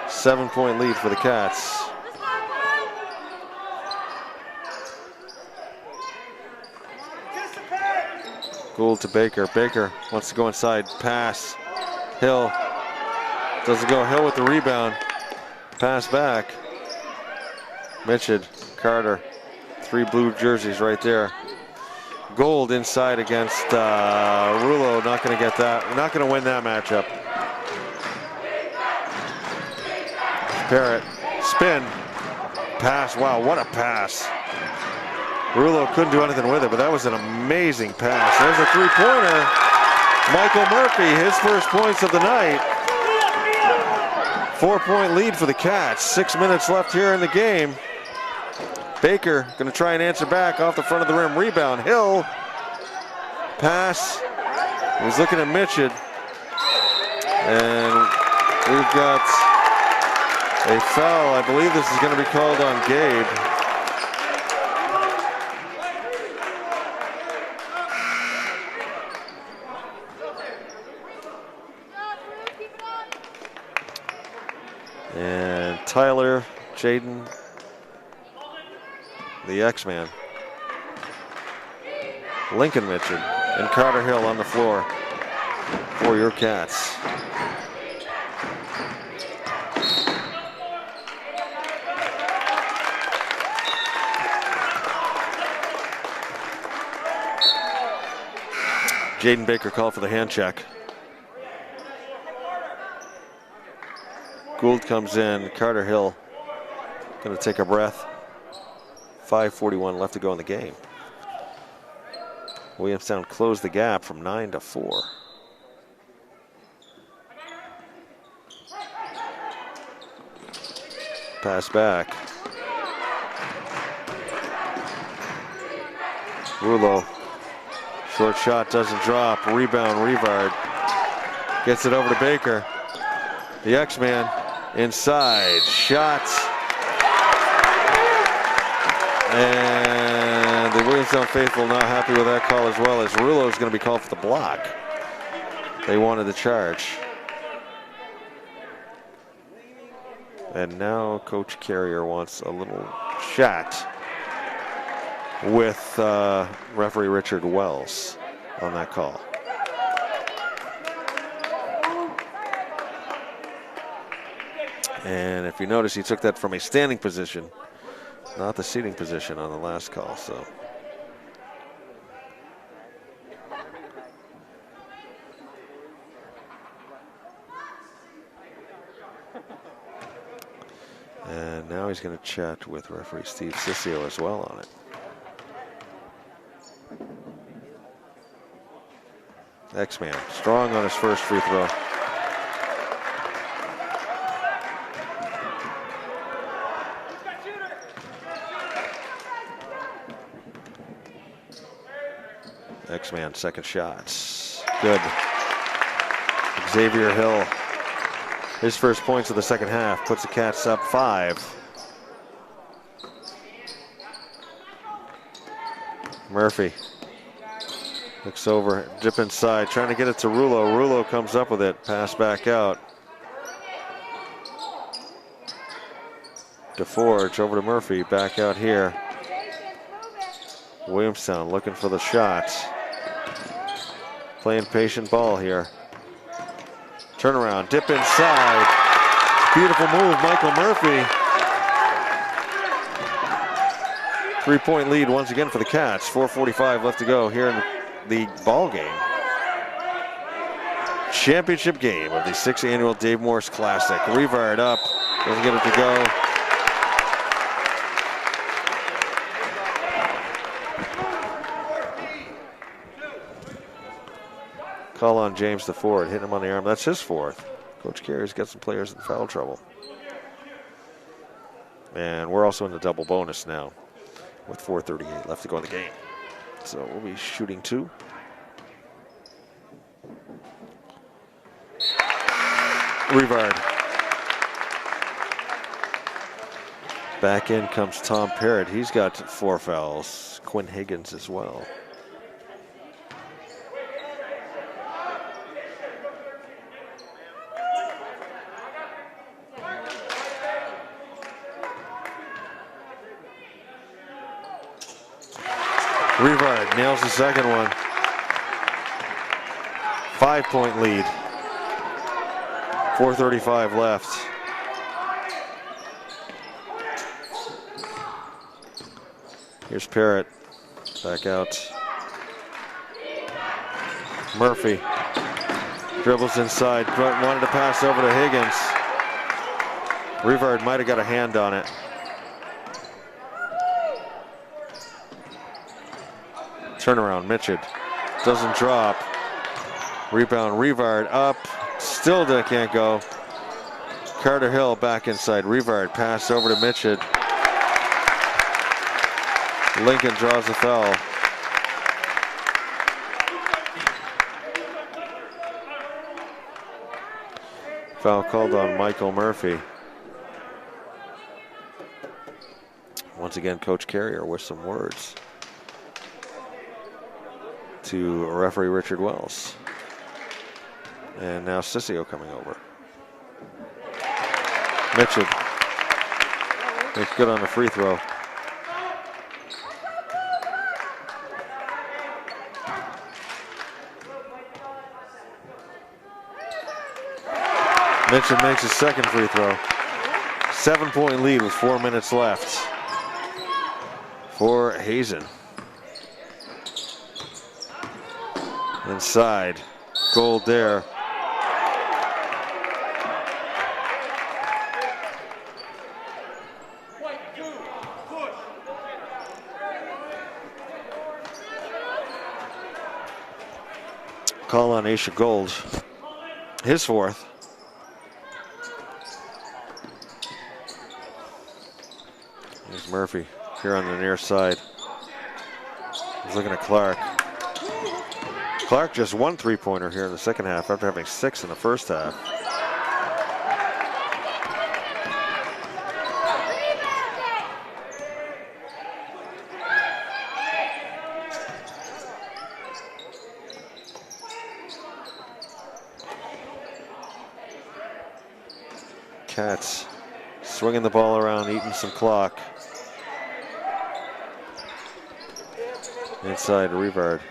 Seven-point lead for the Cats. Gould to Baker. Baker wants to go inside. Pass. Hill. Doesn't go. Hill with the rebound. Pass back. Michaud. Carter. 3 blue jerseys right there. Gould inside against Rulo. Not going to get that. Not going to win that matchup. Parrott. Spin. Pass. Wow, what a pass. Rulo couldn't do anything with it, but that was an amazing pass. There's a 3-pointer. Michael Murphy, his first points of the night. 4-point lead for the Cats. 6 minutes left here in the game. Baker going to try and answer back off the front of the rim. Rebound. Hill. Pass. He's looking at Michaud. And we've got a foul. I believe this is going to be called on Gabe. And Tyler, Jaden, the X-Man, Lincoln Mitchell, and Carter Hill on the floor for your Cats. Jaden Baker called for the hand check. Gould comes in. Carter Hill going to take a breath. 5:41 left to go in the game. Williamstown closed the gap from 9 to 4. Pass back. Rouleau. Short shot doesn't drop. Rebound, Rivard. Gets it over to Baker. The X-Man inside. Shots. And the Williamstown faithful not happy with that call as well, as Rouleau is going to be called for the block. They wanted the charge. And now Coach Carrier wants a little chat with referee Richard Wells on that call. And if you notice, he took that from a standing position, not the seating position on the last call. So and now he's going to chat with referee Steve Sissio as well on it. X-Man strong on his first free throw. X-Man second shots. Good. Xavier Hill, his first points of the second half, puts the Cats up 5. Murphy looks over, dip inside, trying to get it to Rouleau. Rouleau comes up with it, pass back out. DeForge over to Murphy, back out here. Williamstown looking for the shots. Playing patient ball here. Turnaround, dip inside. Beautiful move, Michael Murphy. 3-point lead once again for the Cats. 4:45 left to go here in the ball game. Championship game of the 6th annual Dave Morse Classic. Rivard up, doesn't get it to go. Call on James DeFord, hitting him on the arm. That's his 4th. Coach Carey's got some players in foul trouble. And we're also in the double bonus now with 4:38 left to go in the game. So we'll be shooting 2. Rivard. Back in comes Tom Parrott. He's got 4 fouls. Quinn Higgins as well. Rivard nails the second one. 5-point lead. 4:35 left. Here's Parrott. Back out. Murphy. Dribbles inside. Wanted to pass over to Higgins. Rivard might have got a hand on it. Turnaround, Michaud doesn't drop. Rebound, Rivard up. Still can't go. Carter Hill back inside. Rivard pass over to Michaud. Lincoln draws the foul. Foul called on Michael Murphy. Once again, Coach Carrier with some words to referee Richard Wells. And now Sissio coming over. Mitchell makes good on the free throw. Mitchell makes his second free throw. 7-point lead with 4 minutes left for Hazen. Inside, Gould there. Call on Aasha Gould, his fourth. Here's Murphy here on the near side. He's looking at Clark. Clark just one three-pointer here in the second half after having 6 in the first half. Cats swinging the ball around, eating some clock. Inside Rivard.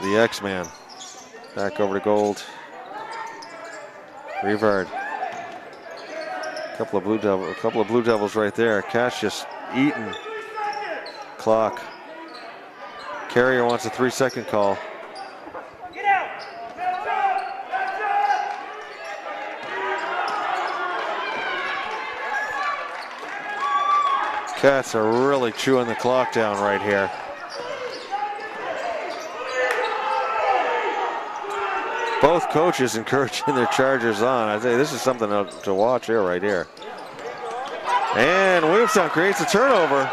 The X-Man. Back over to Gould. Rivard. A couple of Blue Devils right there. Cats just eating clock. Carrier wants a 3-second call. Cats are really chewing the clock down right here. Both coaches encouraging their Chargers on. I say this is something to watch here, right here. And Williamstown creates a turnover.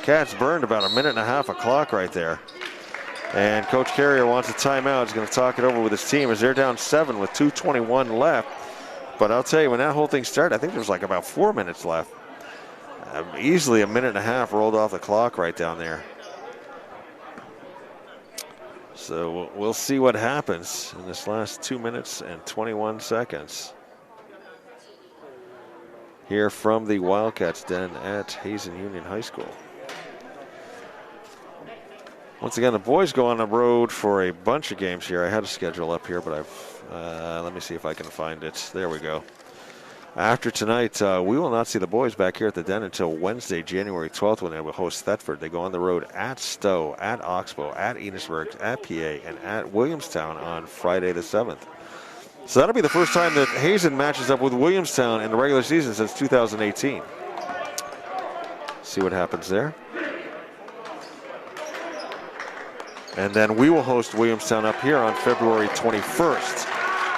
Cats burned about 1.5 minutes of clock right there. And Coach Carrier wants a timeout. He's going to talk it over with his team as they're down 7 with 2:21 left. But I'll tell you, when that whole thing started, I think there was like about 4 minutes left. Easily 1.5 minutes rolled off the clock right down there. So we'll see what happens in this last 2 minutes and 21 seconds. Here from the Wildcats den at Hazen Union High School. Once again, the boys go on the road for a bunch of games here. I had a schedule up here, but let me see if I can find it. There we go. After tonight, we will not see the boys back here at the den until Wednesday, January 12th, when they will host Thetford. They go on the road at Stowe, at Oxbow, at Enosburg, at PA, and at Williamstown on Friday the 7th. So that'll be the first time that Hazen matches up with Williamstown in the regular season since 2018. See what happens there. And then we will host Williamstown up here on February 21st.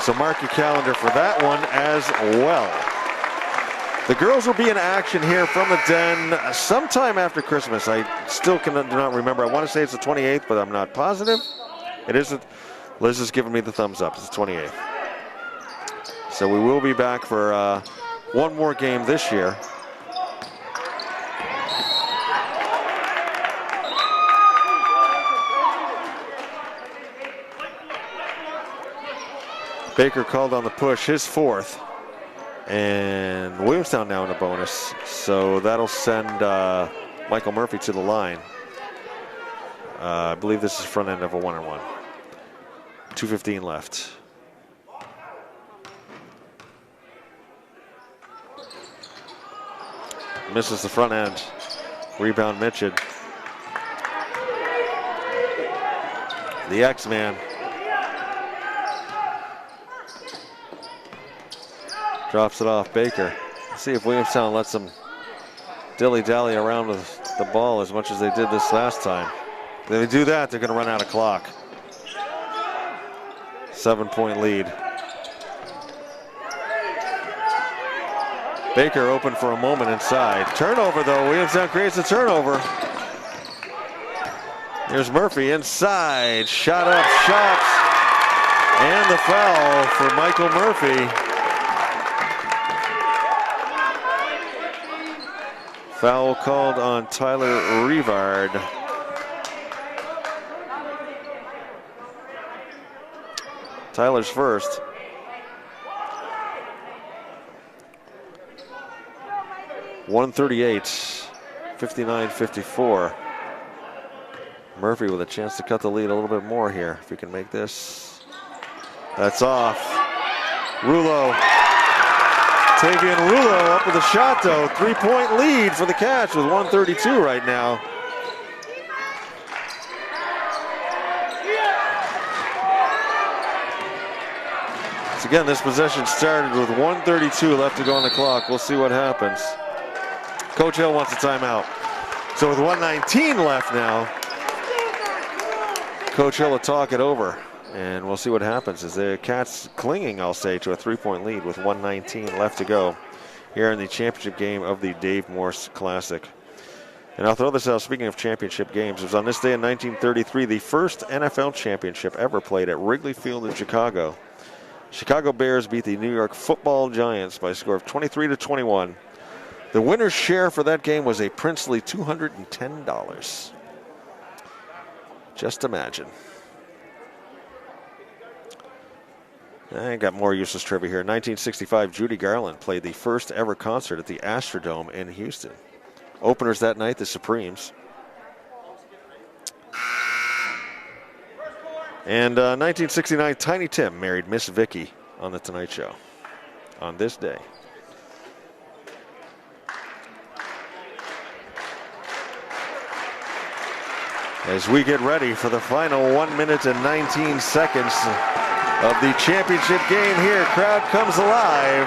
So mark your calendar for that one as well. The girls will be in action here from the den sometime after Christmas. I still do not remember. I want to say it's the 28th, but I'm not positive. It isn't. Liz is giving me the thumbs up. It's the 28th. So we will be back for one more game this year. Baker called on the push, his fourth. And Williamstown now in a bonus. So that'll send Michael Murphy to the line. I believe this is front end of a 1-on-1. 2:15 left. Misses the front end. Rebound Michaud. The X-Man. Drops it off Baker. Let's see if Williamstown lets them dilly-dally around with the ball as much as they did this last time. If they do that, they're going to run out of clock. 7-point lead. Baker open for a moment inside. Turnover though. Williamstown creates a turnover. Here's Murphy inside, shot up, shots, and the foul for Michael Murphy. Foul called on Tyler Rivard. Tyler's first. .138, 59-54. Murphy with a chance to cut the lead a little bit more here. If he can make this. That's off. Rouleau. Tavian Rouleau up with a shot though. 3-point lead for the Cats with 132 right now. So again, this possession started with 132 left to go on the clock. We'll see what happens. Coach Hill wants a timeout. So with 119 left now, Coach Hill will talk it over, and we'll see what happens as the Cats clinging, I'll say, to a 3-point lead with 119 left to go here in the championship game of the Dave Morse Classic. And I'll throw this out, speaking of championship games, it was on this day in 1933, the first NFL championship ever played at Wrigley Field in Chicago. Chicago Bears beat the New York Football Giants by a score of 23-21. The winner's share for that game was a princely $210. Just imagine. I got more useless trivia here. 1965, Judy Garland played the first ever concert at the Astrodome in Houston. Openers that night, the Supremes. And 1969, Tiny Tim married Miss Vicky on The Tonight Show on this day. As we get ready for the final 1 minute and 19 seconds of the championship game here, crowd comes alive.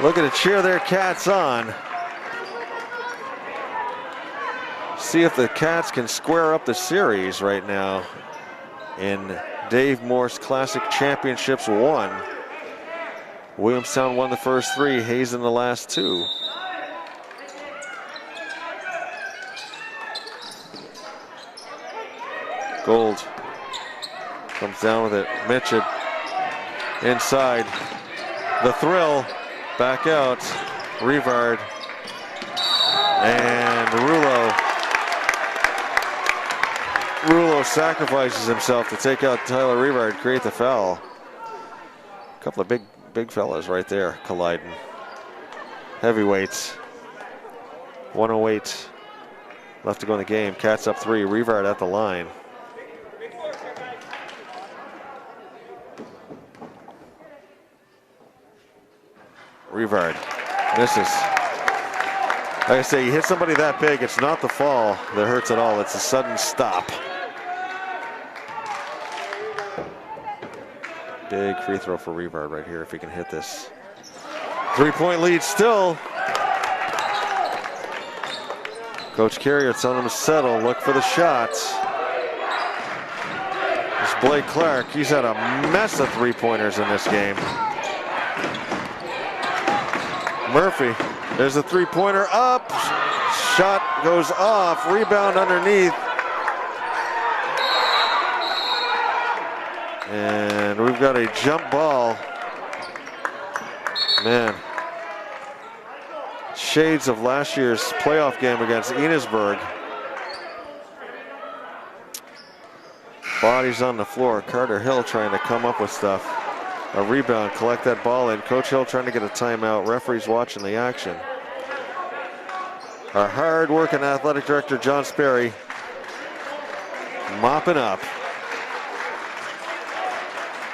Looking to cheer their Cats on. See if the Cats can square up the series right now in Dave Morse Classic Championships 1. Williamstown won the first 3, Hazen the last 2. Gould comes down with it. Michaud inside. The thrill. Back out. Rivard. And Rouleau. Rouleau sacrifices himself to take out Tyler Rivard, create the foul. A couple of big fellas right there colliding. Heavyweights. 108 left to go in the game. Cats up 3. Rivard at the line. Rivard misses. Like I say, you hit somebody that big, it's not the fall that hurts at all, it's a sudden stop. Big free throw for Rivard right here if he can hit this. 3-point lead still. Coach Carrier telling him to settle, look for the shots. It's Blake Clark, he's had a mess of 3-pointers in this game. Murphy, there's a 3-pointer up. Shot goes off, rebound underneath. And we've got a jump ball. Man. Shades of last year's playoff game against Enosburg. Bodies on the floor. Carter Hill trying to come up with stuff. A rebound, collect that ball in. Coach Hill trying to get a timeout. Referees watching the action. Our hard-working athletic director, John Sperry, mopping up.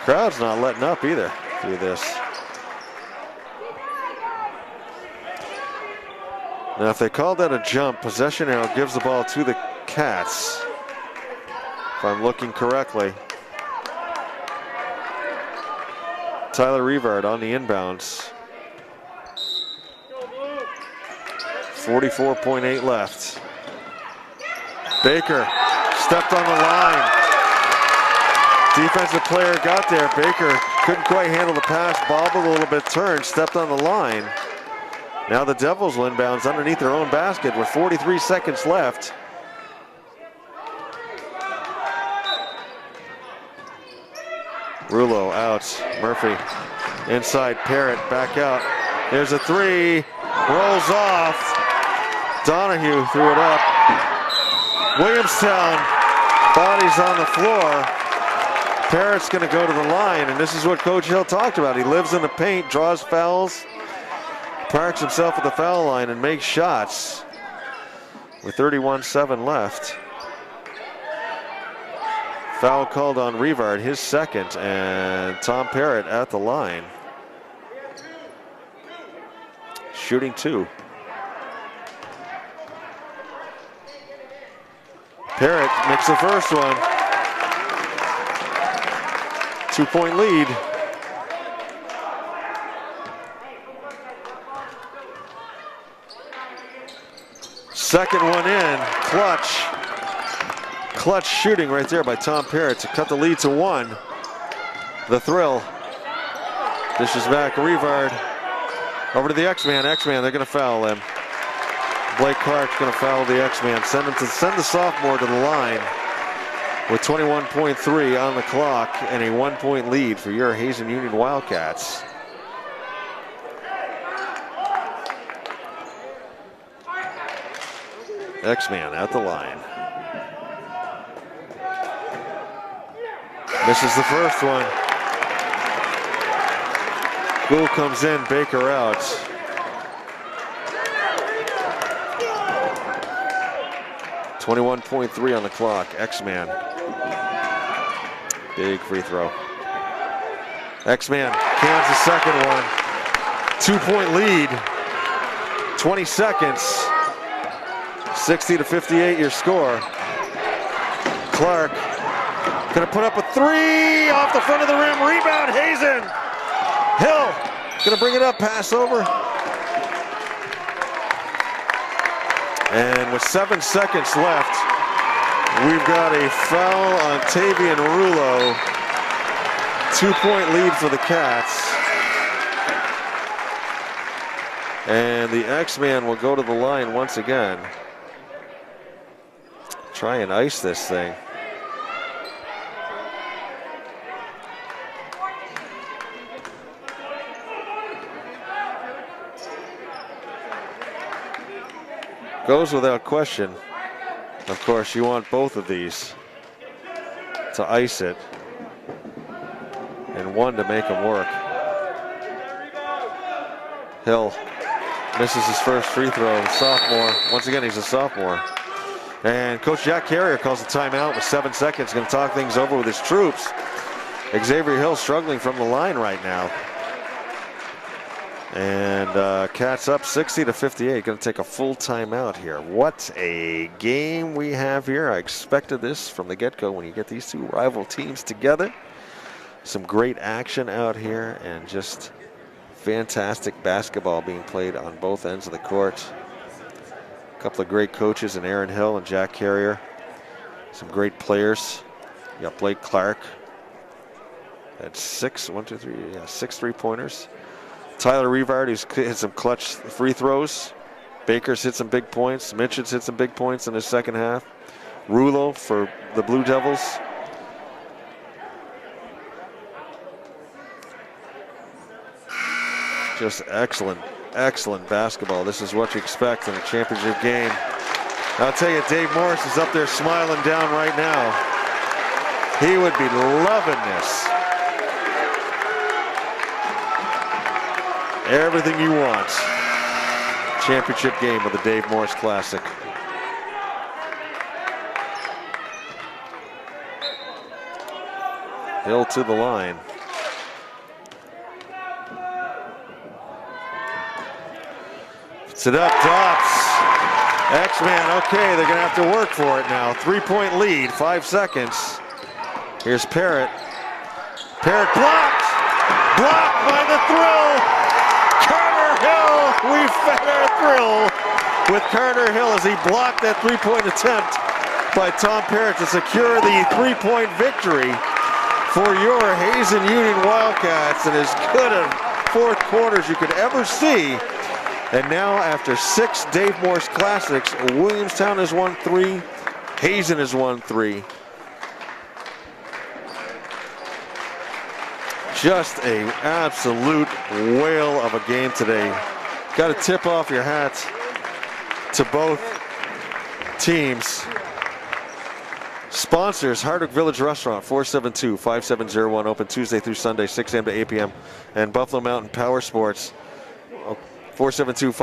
Crowd's not letting up either through this. Now, if they called that a jump, possession arrow gives the ball to the Cats, if I'm looking correctly. Tyler Rivard on the inbounds. 44.8 left. Baker stepped on the line. Defensive player got there. Baker couldn't quite handle the pass, bobbled a little bit, turned, stepped on the line. Now the Devils will inbounds underneath their own basket with 43 seconds left. Rouleau out. Murphy inside. Parrott back out. There's a three. Rolls off. Donahue threw it up. Williamstown, bodies on the floor. Parrott's going to go to the line, and this is what Coach Hill talked about. He lives in the paint, draws fouls, parks himself at the foul line, and makes shots with 31-7 left. Foul called on Rivard, his second, and Tom Parrott at the line. Shooting two. Parrott makes the first one. 2-point lead. Second one in, clutch. Clutch shooting right there by Tom Parrott to cut the lead to one. The thrill. Dishes back, Rivard. Over to the X-Man, they're gonna foul him. Blake Clark's gonna foul the X-Man. Send the sophomore to the line with 21.3 on the clock and a 1-point lead for your Hazen Union Wildcats. X-Man at the line. Misses the first one. Gould comes in, Baker out. .3 on the clock. X-Man. Big free throw. X-Man cans the second one. 2-point lead. 20 seconds. 60-58 your score. Clark gonna put up a three off the front of the rim. Rebound, Hazen. Hill gonna bring it up, pass over. And with 7 seconds left, we've got a foul on Tavian Rouleau. 2-point lead for the Cats. And the X-Man will go to the line once again. Try and ice this thing. Goes without question. Of course, you want both of these to ice it and one to make them work. Hill misses his first free throw. Sophomore. Once again, he's a sophomore. And Coach Jack Carrier calls a timeout with 7 seconds. Going to talk things over with his troops. Xavier Hill struggling from the line right now. And Cats up 60-58. Going to take a full timeout here. What a game we have here. I expected this from the get-go when you get these two rival teams together. Some great action out here and just fantastic basketball being played on both ends of the court. A couple of great coaches in Aaron Hill and Jack Carrier. Some great players. You got Blake Clark at 6 3-pointers. Tyler Rivard, who's hit some clutch free throws. Baker's hit some big points. Mitchell's hit some big points in the second half. Rouleau for the Blue Devils. Just excellent, excellent basketball. This is what you expect in a championship game. I'll tell you, Dave Morse is up there smiling down right now. He would be loving this. Everything you want. Championship game of the Dave Morse Classic. Hill to the line. Puts it up, drops. X-Man, okay, they're gonna have to work for it now. 3-point lead, 5 seconds. Here's Parrott. Parrott blocked! Blocked by the thrill! We fed our thrill with Carter Hill as he blocked that 3-point attempt by Tom Parrott to secure the 3-point victory for your Hazen Union Wildcats, and as good a fourth quarter as you could ever see. And now, after 6 Dave Morse Classics, Williamstown has won 3, Hazen has won 3. Just a absolute whale of a game today. Got to tip off your hats to both teams. Sponsors, Hardwick Village Restaurant, 472-5701, open Tuesday through Sunday, 6 a.m. to 8 p.m. And Buffalo Mountain Power Sports, 472-55.